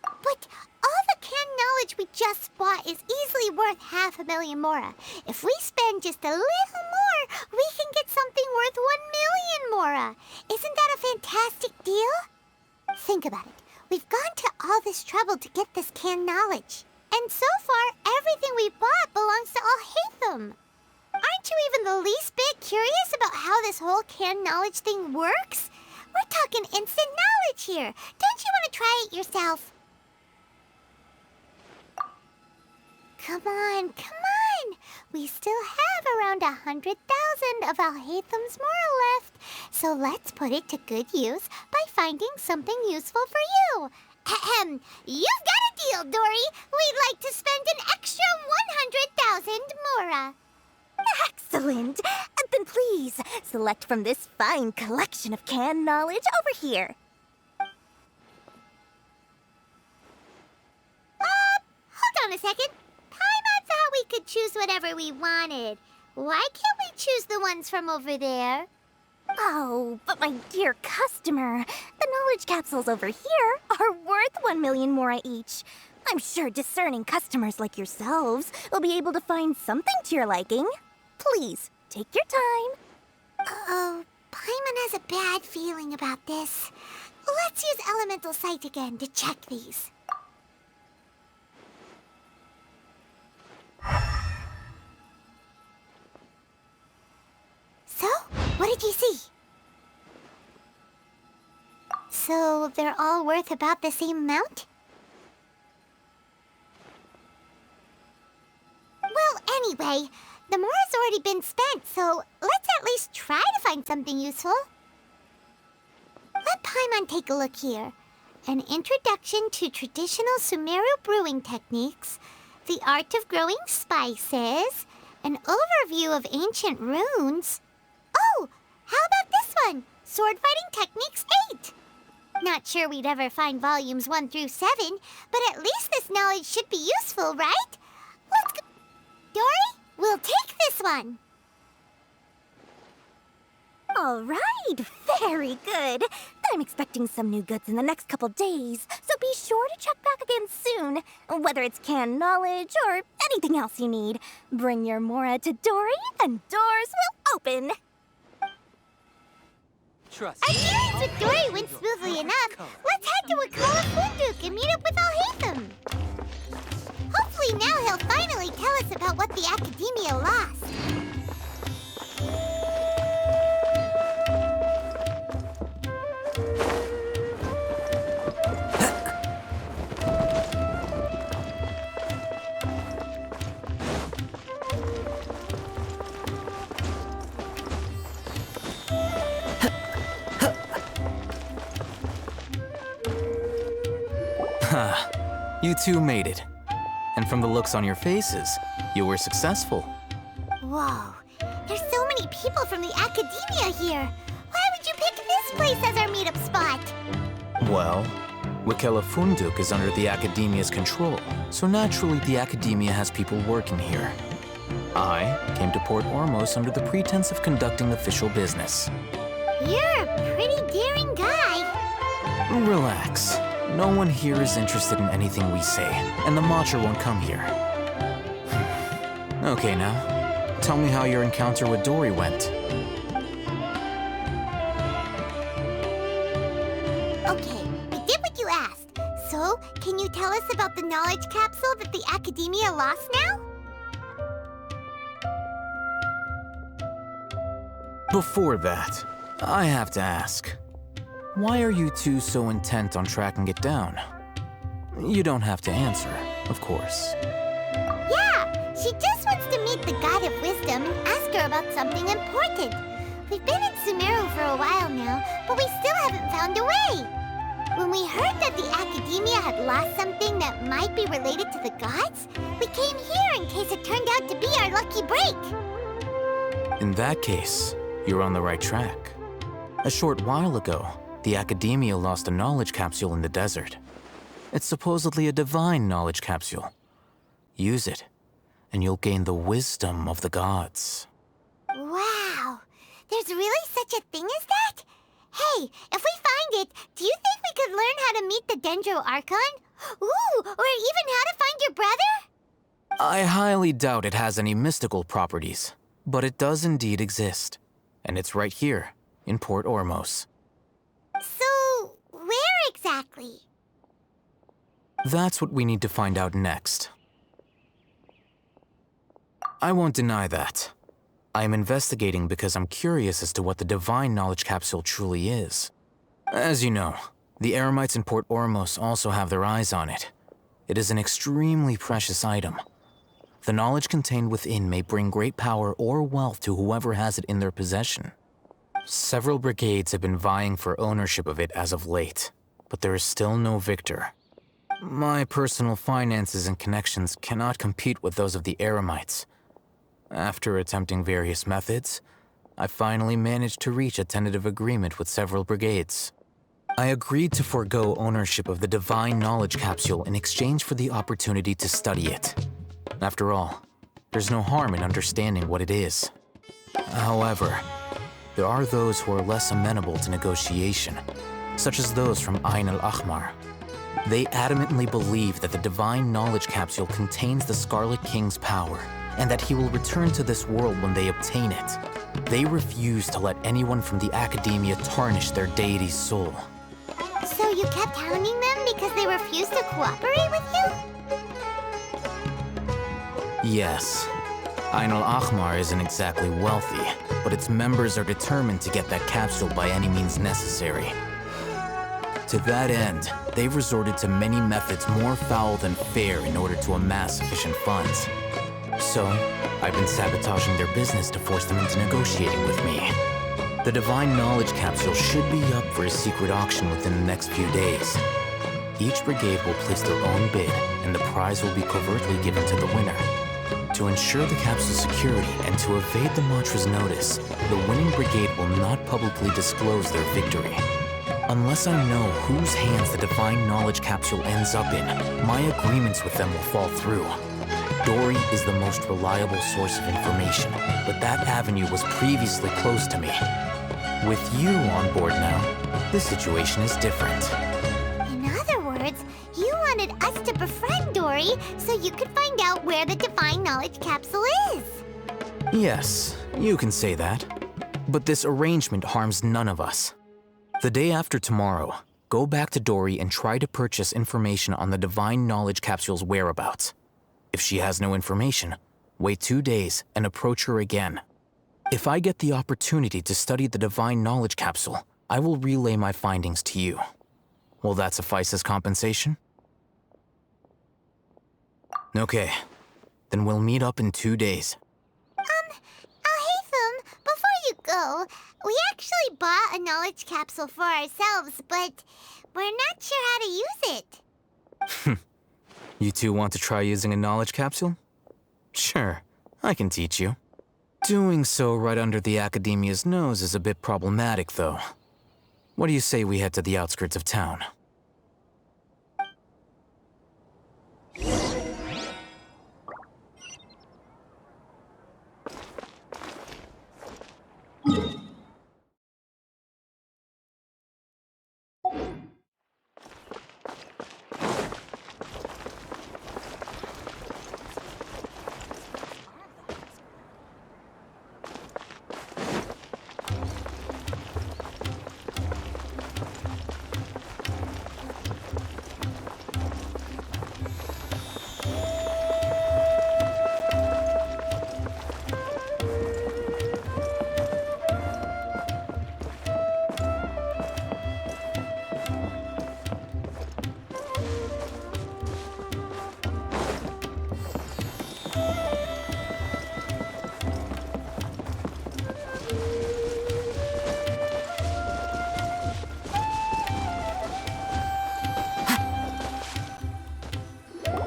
1,000,000! But all the canned knowledge we just bought is easily worth 500,000 mora. If we spend just a little more, we can get something worth 1,000,000 mora. Isn't that a fantastic deal? Think about it. We've gone to all this trouble to get this canned knowledge. And so far, everything we bought belongs to Alhaitham. Aren't you even the least bit curious about how this whole canned knowledge thing works? We're talking instant knowledge here. Don't you want to try it yourself? Come on, come on. We still have around 100,000 of Alhaitham's mora left. So let's put it to good use by finding something useful for you. Ahem. You've got a deal, Dory. We'd like to spend an extra 100,000 mora. Excellent! Then please, select from this fine collection of canned knowledge over here. Hold on a second. Paimon thought we could choose whatever we wanted. Why can't we choose the ones from over there? Oh, but my dear customer, the knowledge capsules over here are worth 1,000,000 mora each. I'm sure discerning customers like yourselves will be able to find something to your liking. Please, take your time. Uh-oh, Paimon has a bad feeling about this. Let's use Elemental Sight again to check these. So, what did you see? So, they're all worth about the same amount? Well, anyway, the mora's already been spent, so let's at least try to find something useful. Let Paimon take a look here. An introduction to traditional Sumeru brewing techniques, the art of growing spices, an overview of ancient runes. Oh, how about this one? Sword Fighting Techniques 8. Not sure we'd ever find volumes 1 through 7, but at least this knowledge should be useful, right? Let's go. Dory, we'll take this one. All right, very good. I'm expecting some new goods in the next couple days, so be sure to check back again soon. Whether it's canned knowledge or anything else you need, bring your mora to Dory and doors will open. Our dealings with Dory went smoothly enough. Let's head to Wakala Funduk and meet up with Alhaitham. Hopefully now he'll finally tell us about what the Academia lost. You two made it. And from the looks on your faces, you were successful. Whoa, there's so many people from the Academia here. Why would you pick this place as our meetup spot? Well, Wakela Funduk is under the Academia's control, so naturally the Academia has people working here. I came to Port Ormos under the pretense of conducting official business. You're a pretty daring guy. Relax. No one here is interested in anything we say, and the Matcha won't come here. Okay, now, tell me how your encounter with Dory went. Okay, we did what you asked. So, can you tell us about the knowledge capsule that the Academia lost now? Before that, I have to ask. Why are you two so intent on tracking it down? You don't have to answer, of course. Yeah, she just wants to meet the God of Wisdom and ask her about something important. We've been in Sumeru for a while now, but we still haven't found a way. When we heard that the Academia had lost something that might be related to the gods, we came here in case it turned out to be our lucky break. In that case, you're on the right track. A short while ago, the Academia lost a knowledge capsule in the desert. It's supposedly a divine knowledge capsule. Use it, and you'll gain the wisdom of the gods. Wow, there's really such a thing as that? Hey, if we find it, do you think we could learn how to meet the Dendro Archon? Ooh, or even how to find your brother? I highly doubt it has any mystical properties, but it does indeed exist. And it's right here, in Port Ormos. So, where exactly? That's what we need to find out next. I won't deny that. I am investigating because I'm curious as to what the Divine Knowledge Capsule truly is. As you know, the Eremites in Port Ormos also have their eyes on it. It is an extremely precious item. The knowledge contained within may bring great power or wealth to whoever has it in their possession. Several brigades have been vying for ownership of it as of late, but there is still no victor. My personal finances and connections cannot compete with those of the Eremites. After attempting various methods, I finally managed to reach a tentative agreement with several brigades. I agreed to forego ownership of the Divine Knowledge Capsule in exchange for the opportunity to study it. After all, there's no harm in understanding what it is. However, there are those who are less amenable to negotiation, such as those from Ain al-Ahmar. They adamantly believe that the Divine Knowledge Capsule contains the Scarlet King's power, and that he will return to this world when they obtain it. They refuse to let anyone from the Academia tarnish their deity's soul. So you kept hounding them because they refused to cooperate with you? Yes. Ain al-Ahmar isn't exactly wealthy, but its members are determined to get that capsule by any means necessary. To that end, they've resorted to many methods more foul than fair in order to amass sufficient funds. So, I've been sabotaging their business to force them into negotiating with me. The Divine Knowledge Capsule should be up for a secret auction within the next few days. Each brigade will place their own bid, and the prize will be covertly given to the winner. To ensure the capsule's security and to evade the Matra's notice, the winning brigade will not publicly disclose their victory. Unless I know whose hands the Divine Knowledge Capsule ends up in, my agreements with them will fall through. Dory is the most reliable source of information, but that avenue was previously closed to me. With you on board now, the situation is different. In other words, you wanted us to befriend Dory so you could find out where the Divine Knowledge Capsule is. Yes, you can say that. But this arrangement harms none of us. The day after tomorrow, go back to Dory and try to purchase information on the Divine Knowledge Capsule's whereabouts. If she has no information, wait 2 days and approach her again. If I get the opportunity to study the Divine Knowledge Capsule, I will relay my findings to you. Will that suffice as compensation? Okay, then we'll meet up in 2 days. Alhaitham, before you go, we actually bought a knowledge capsule for ourselves, but we're not sure how to use it. You two want to try using a knowledge capsule? Sure, I can teach you. Doing so right under the Academia's nose is a bit problematic, though. What do you say we head to the outskirts of town?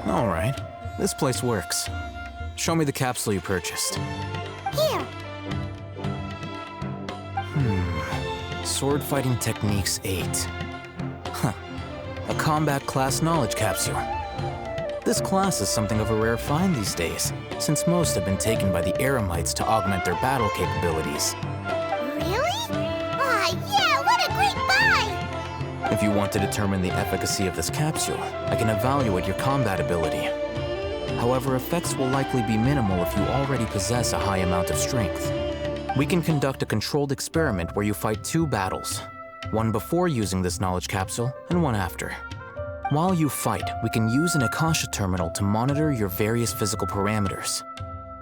All right, this place works. Show me the capsule you purchased. Here. Sword Fighting Techniques 8. Huh. A combat class knowledge capsule. This class is something of a rare find these days, since most have been taken by the Eremites to augment their battle capabilities. Really? Aw, yeah, what a great buy! If you want to determine the efficacy of this capsule, I can evaluate your combat ability. However, effects will likely be minimal if you already possess a high amount of strength. We can conduct a controlled experiment where you fight 2 battles, one before using this knowledge capsule and one after. While you fight, we can use an Akasha terminal to monitor your various physical parameters.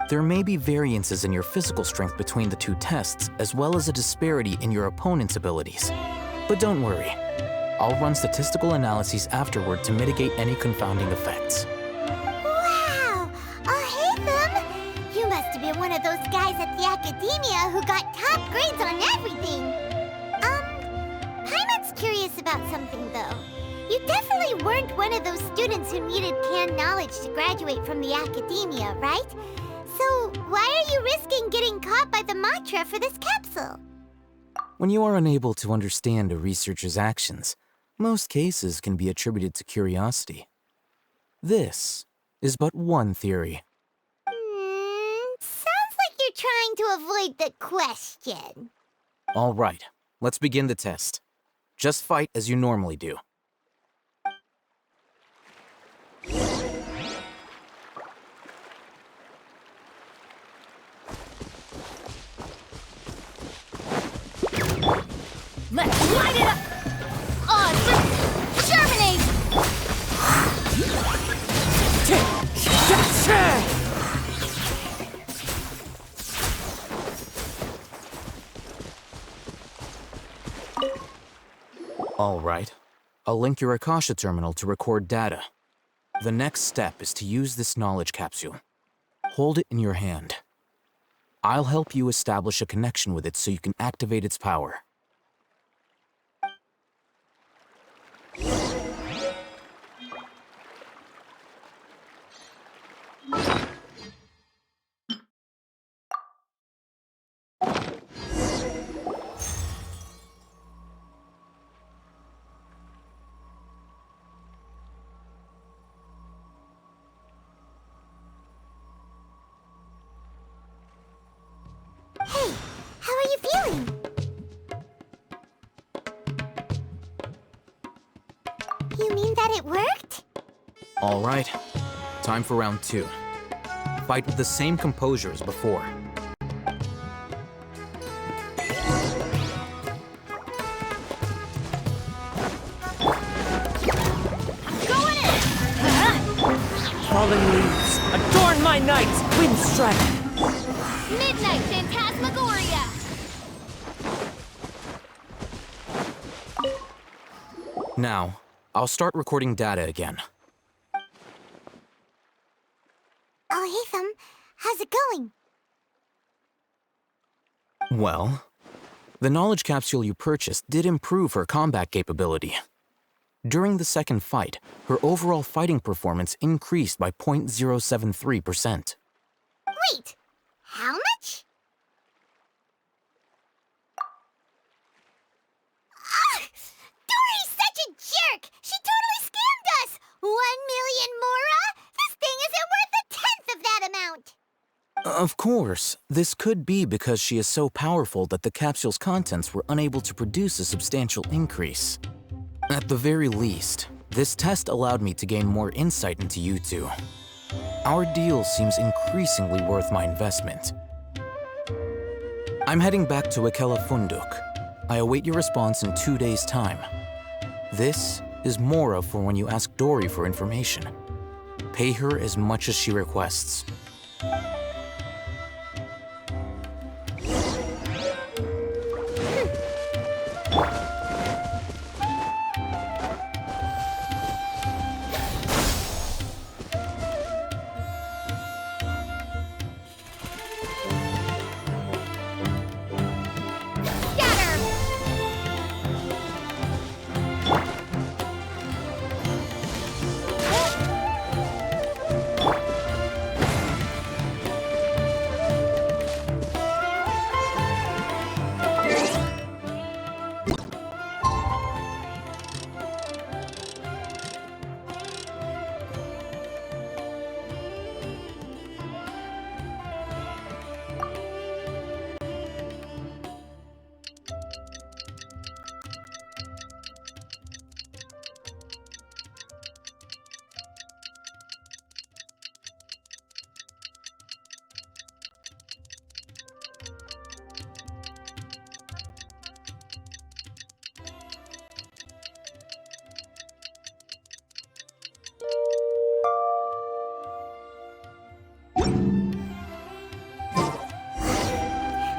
There may be variances in your physical strength between the 2 tests, as well as a disparity in your opponent's abilities. But don't worry, I'll run statistical analyses afterward to mitigate any confounding effects. Wow! Ahitham! You must have been one of those guys at the academia who got top grades on everything. Paimon's curious about something, though. You definitely weren't one of those students who needed canned knowledge to graduate from the academia, right? So why are you risking getting caught by the Matra for this capsule? When you are unable to understand a researcher's actions, most cases can be attributed to curiosity. This is but one theory. Sounds like you're trying to avoid the question. All right, let's begin the test. Just fight as you normally do. Let's light it up! Germinate! All right. I'll link your Akasha terminal to record data. The next step is to use this knowledge capsule. Hold it in your hand. I'll help you establish a connection with it so you can activate its power. Hey, how are you feeling? You mean that it worked? All right. Time for round 2. Fight with the same composure as before. Going in! Fallen leaves, adorn my night, wind strike. Midnight Phantasmagoria! Now, I'll start recording data again. Ahitham, how's it going? Well, the knowledge capsule you purchased did improve her combat capability. During the second fight, her overall fighting performance increased by 0.073%. Wait, how much? Dory's such a jerk! She totally scammed us! 1 million mora? This thing isn't worth a tenth of that amount! Of course, this could be because she is so powerful that the capsule's contents were unable to produce a substantial increase. At the very least, this test allowed me to gain more insight into you two. Our deal seems increasingly worth my investment. I'm heading back to Akela Funduk. I await your response in 2 days' time. This is Mora for when you ask Dory for information. Pay her as much as she requests.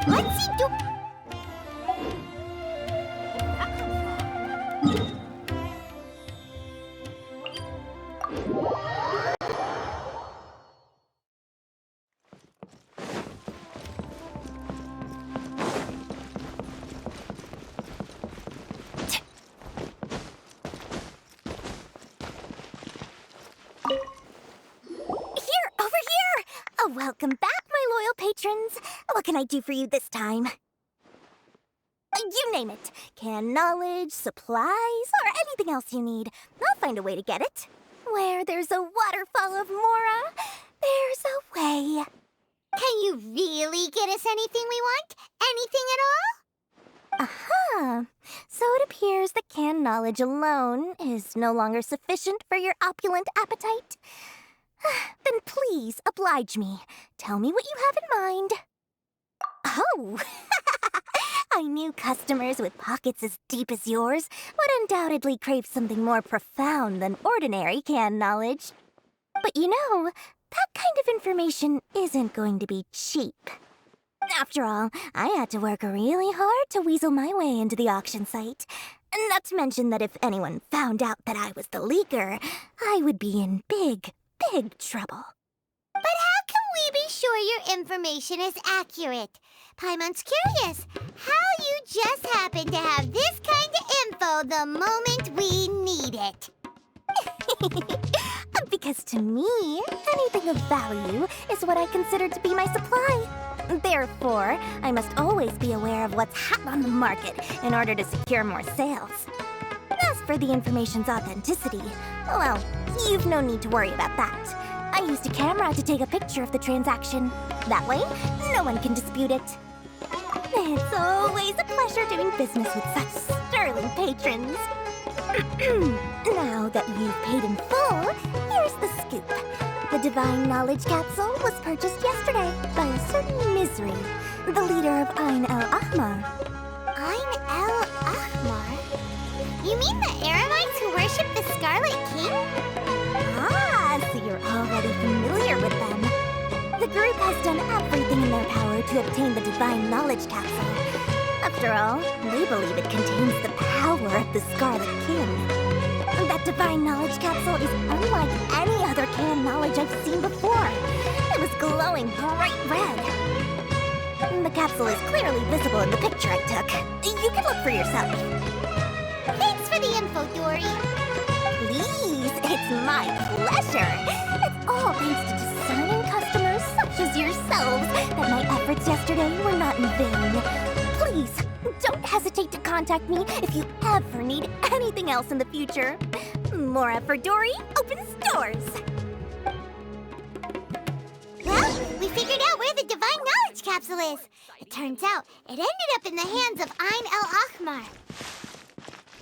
What's he do? Welcome back, my loyal patrons. What can I do for you this time? You name it. Canned knowledge, supplies, or anything else you need. I'll find a way to get it. Where there's a waterfall of Mora, there's a way. Can you really get us anything we want? Anything at all? Aha! So it appears that canned knowledge alone is no longer sufficient for your opulent appetite. Then please oblige me. Tell me what you have in mind. Oh! I knew customers with pockets as deep as yours would undoubtedly crave something more profound than ordinary canned knowledge. But you know, that kind of information isn't going to be cheap. After all, I had to work really hard to weasel my way into the auction site. Not to mention that if anyone found out that I was the leaker, I would be in big trouble. But how can we be sure your information is accurate? Paimon's curious how you just happen to have this kind of info the moment we need it. Because to me, anything of value is what I consider to be my supply. Therefore, I must always be aware of what's hot on the market in order to secure more sales. As for the information's authenticity, well, you've no need to worry about that. I used a camera to take a picture of the transaction. That way, no one can dispute it. It's always a pleasure doing business with such sterling patrons. Now that you've paid in full, here's the scoop. The Divine Knowledge Capsule was purchased yesterday by a certain Misery, the leader of Ain el-Ahmar. Ain el-Ahmar? You mean the Eremites who worship the Scarlet King? Ah, so you're already familiar with them. The group has done everything in their power to obtain the Divine Knowledge Capsule. After all, they believe it contains the power of the Scarlet King. That Divine Knowledge Capsule is unlike any other canned knowledge I've seen before. It was glowing bright red. The capsule is clearly visible in the picture I took. You can look for yourself. Thanks for the info, Dory. Please, it's my pleasure. It's all thanks to discerning customers such as yourselves that my efforts yesterday were not in vain. Please, don't hesitate to contact me if you ever need anything else in the future. Mora for Dory opens doors. Well, we figured out where the Divine Knowledge Capsule is. It turns out it ended up in the hands of Ain el-Ahmar.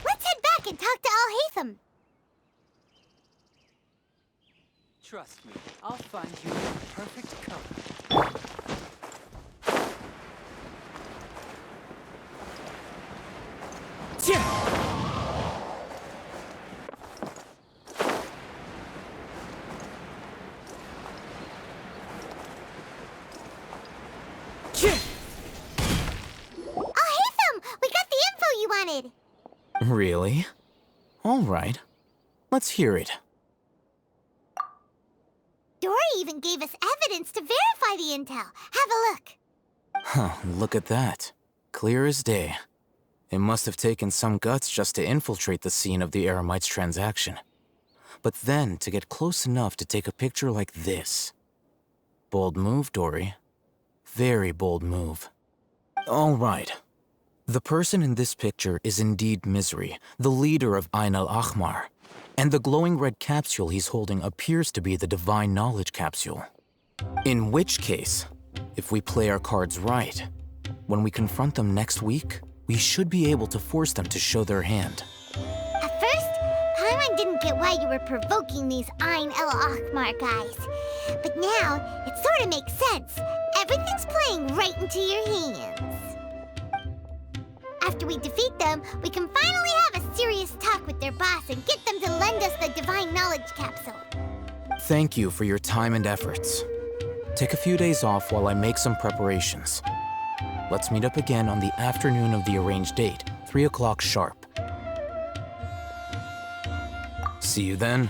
Let's head back and talk to Al-Haytham. Trust me, I'll find you the perfect color. Really? All right. Let's hear it. Dory even gave us evidence to verify the intel. Have a look. Huh, look at that. Clear as day. It must have taken some guts just to infiltrate the scene of the Eremites' transaction. But then to get close enough to take a picture like this. Bold move, Dory. Very bold move. All right. The person in this picture is indeed Misery, the leader of Ain el-Ahmar. And the glowing red capsule he's holding appears to be the Divine Knowledge Capsule. In which case, if we play our cards right, when we confront them next week, we should be able to force them to show their hand. At first, Paimon didn't get why you were provoking these Ain el-Ahmar guys. But now, it sort of makes sense. Everything's playing right into your hands. After we defeat them, we can finally have a serious talk with their boss and get them to lend us the Divine Knowledge Capsule. Thank you for your time and efforts. Take a few days off while I make some preparations. Let's meet up again on the afternoon of the arranged date, 3 o'clock sharp. See you then.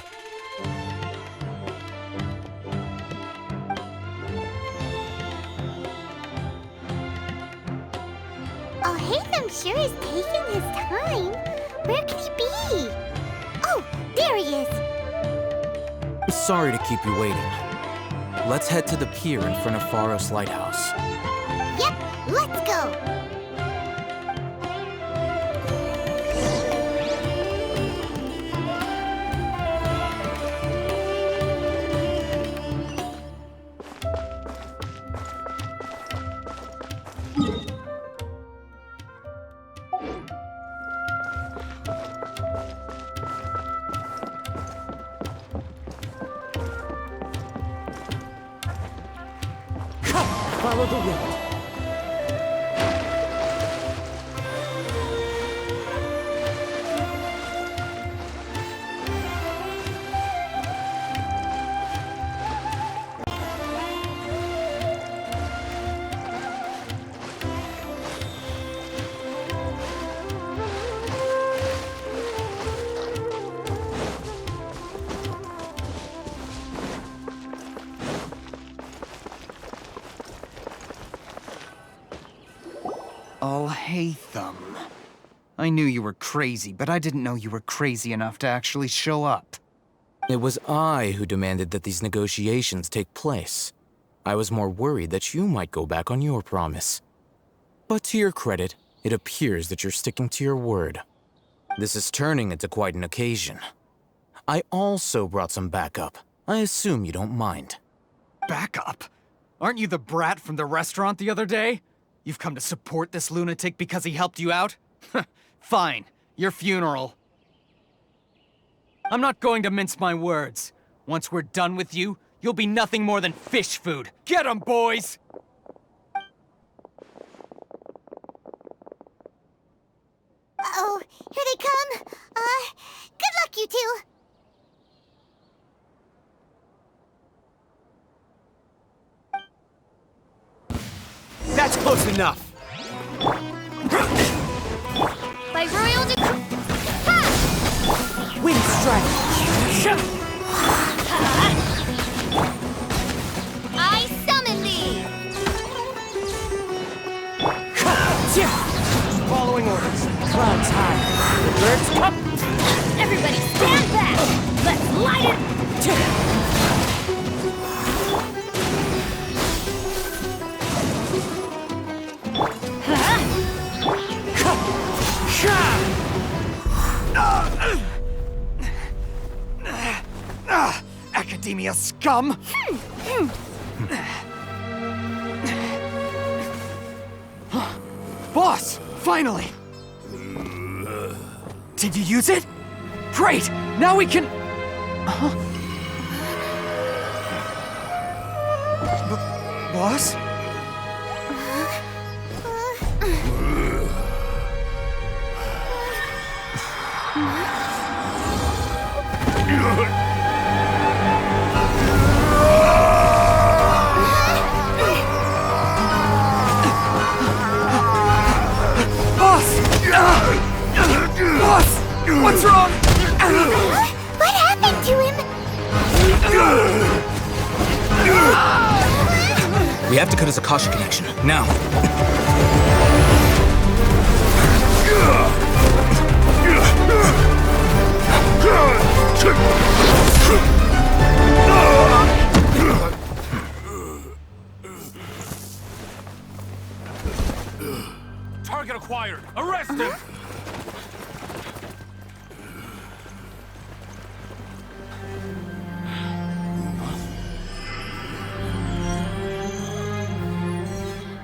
Oh, Haytham sure is taking his time. Where could he be? Oh, there he is. Sorry to keep you waiting. Let's head to the pier in front of Pharos Lighthouse. Yep, let's go. Follow the wind. Haytham. I knew you were crazy, but I didn't know you were crazy enough to actually show up. It was I who demanded that these negotiations take place. I was more worried that you might go back on your promise. But to your credit, it appears that you're sticking to your word. This is turning into quite an occasion. I also brought some backup. I assume you don't mind. Backup? Aren't you the brat from the restaurant the other day? You've come to support this lunatic because he helped you out? Fine, your funeral. I'm not going to mince my words. Once we're done with you, you'll be nothing more than fish food. Get 'em, boys! Uh-oh, here they come. Good luck, you two. That's close enough. By royal decree. Wind strike. I summon thee. Following orders. Clouds high. The birds come. Everybody stand back. Let's light it. Academia scum! Boss! Finally! Did you use it? Great! Now we can... Boss? Boss! What's wrong? What happened to him? We have to cut his Akasha connection, now. Target acquired! Arrest him!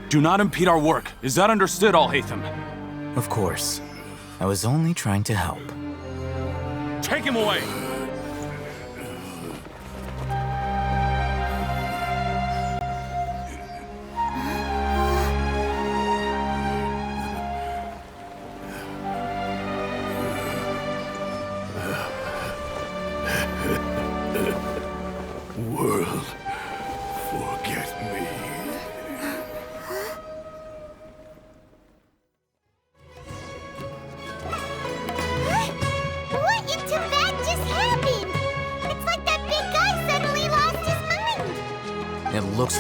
Do not impede our work. Is that understood, Al-Haytham? Of course. I was only trying to help. Take him away! World, forget me.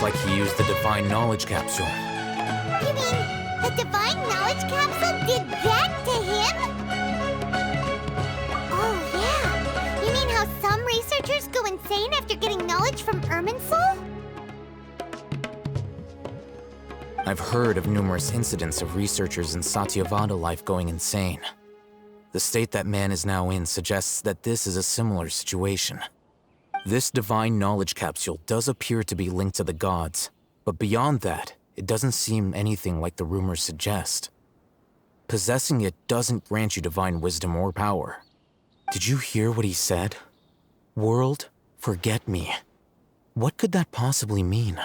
like he used the Divine Knowledge Capsule. You mean the Divine Knowledge Capsule did that to him? Oh, yeah. You mean how some researchers go insane after getting knowledge from Irminsul? I've heard of numerous incidents of researchers in Satyavada life going insane. The state that man is now in suggests that this is a similar situation. This Divine Knowledge Capsule does appear to be linked to the gods, but beyond that, it doesn't seem anything like the rumors suggest. Possessing it doesn't grant you divine wisdom or power. Did you hear what he said? World, forget me. What could that possibly mean?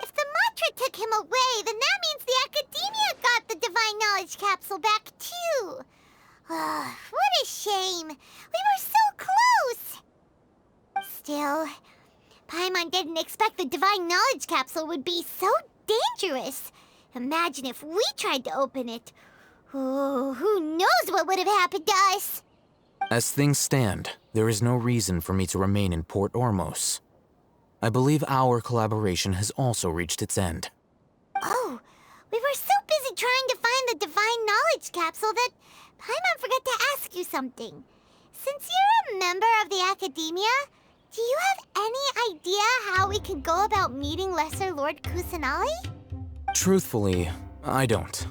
If the mantra took him away, then that means the Academia got the Divine Knowledge Capsule back too. What a shame. We were so close. Still, Paimon didn't expect the Divine Knowledge Capsule would be so dangerous. Imagine if we tried to open it. Oh, who knows what would have happened to us? As things stand, there is no reason for me to remain in Port Ormos. I believe our collaboration has also reached its end. Oh, we were so busy trying to find the Divine Knowledge Capsule that Paimon forgot to ask you something. Since you're a member of the Academia, do you have any idea how we could go about meeting Lesser Lord Kusanali? Truthfully, I don't.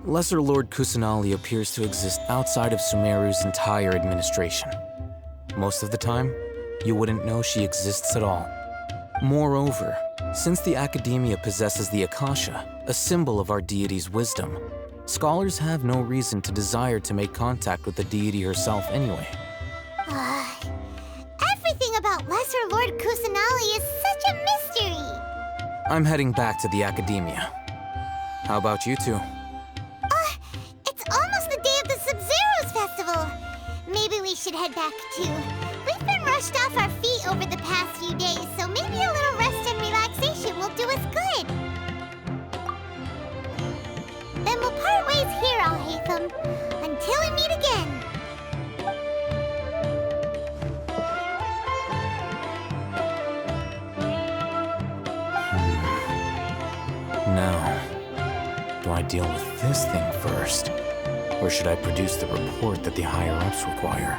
Lesser Lord Kusanali appears to exist outside of Sumeru's entire administration. Most of the time, you wouldn't know she exists at all. Moreover, since the Academia possesses the Akasha, a symbol of our deity's wisdom, scholars have no reason to desire to make contact with the deity herself anyway. Everything about Lesser Lord Kusanali is such a mystery. I'm heading back to the Academia. How about you two? It's almost the day of the Sub-Zero's festival. Maybe we should head back too. We've been rushed off our feet over the past few days, so maybe a little rest and relaxation will do us good. Then we'll part ways here, Al-Haytham, until we meet again. Now, do I deal with this thing first? Or should I produce the report that the higher-ups require?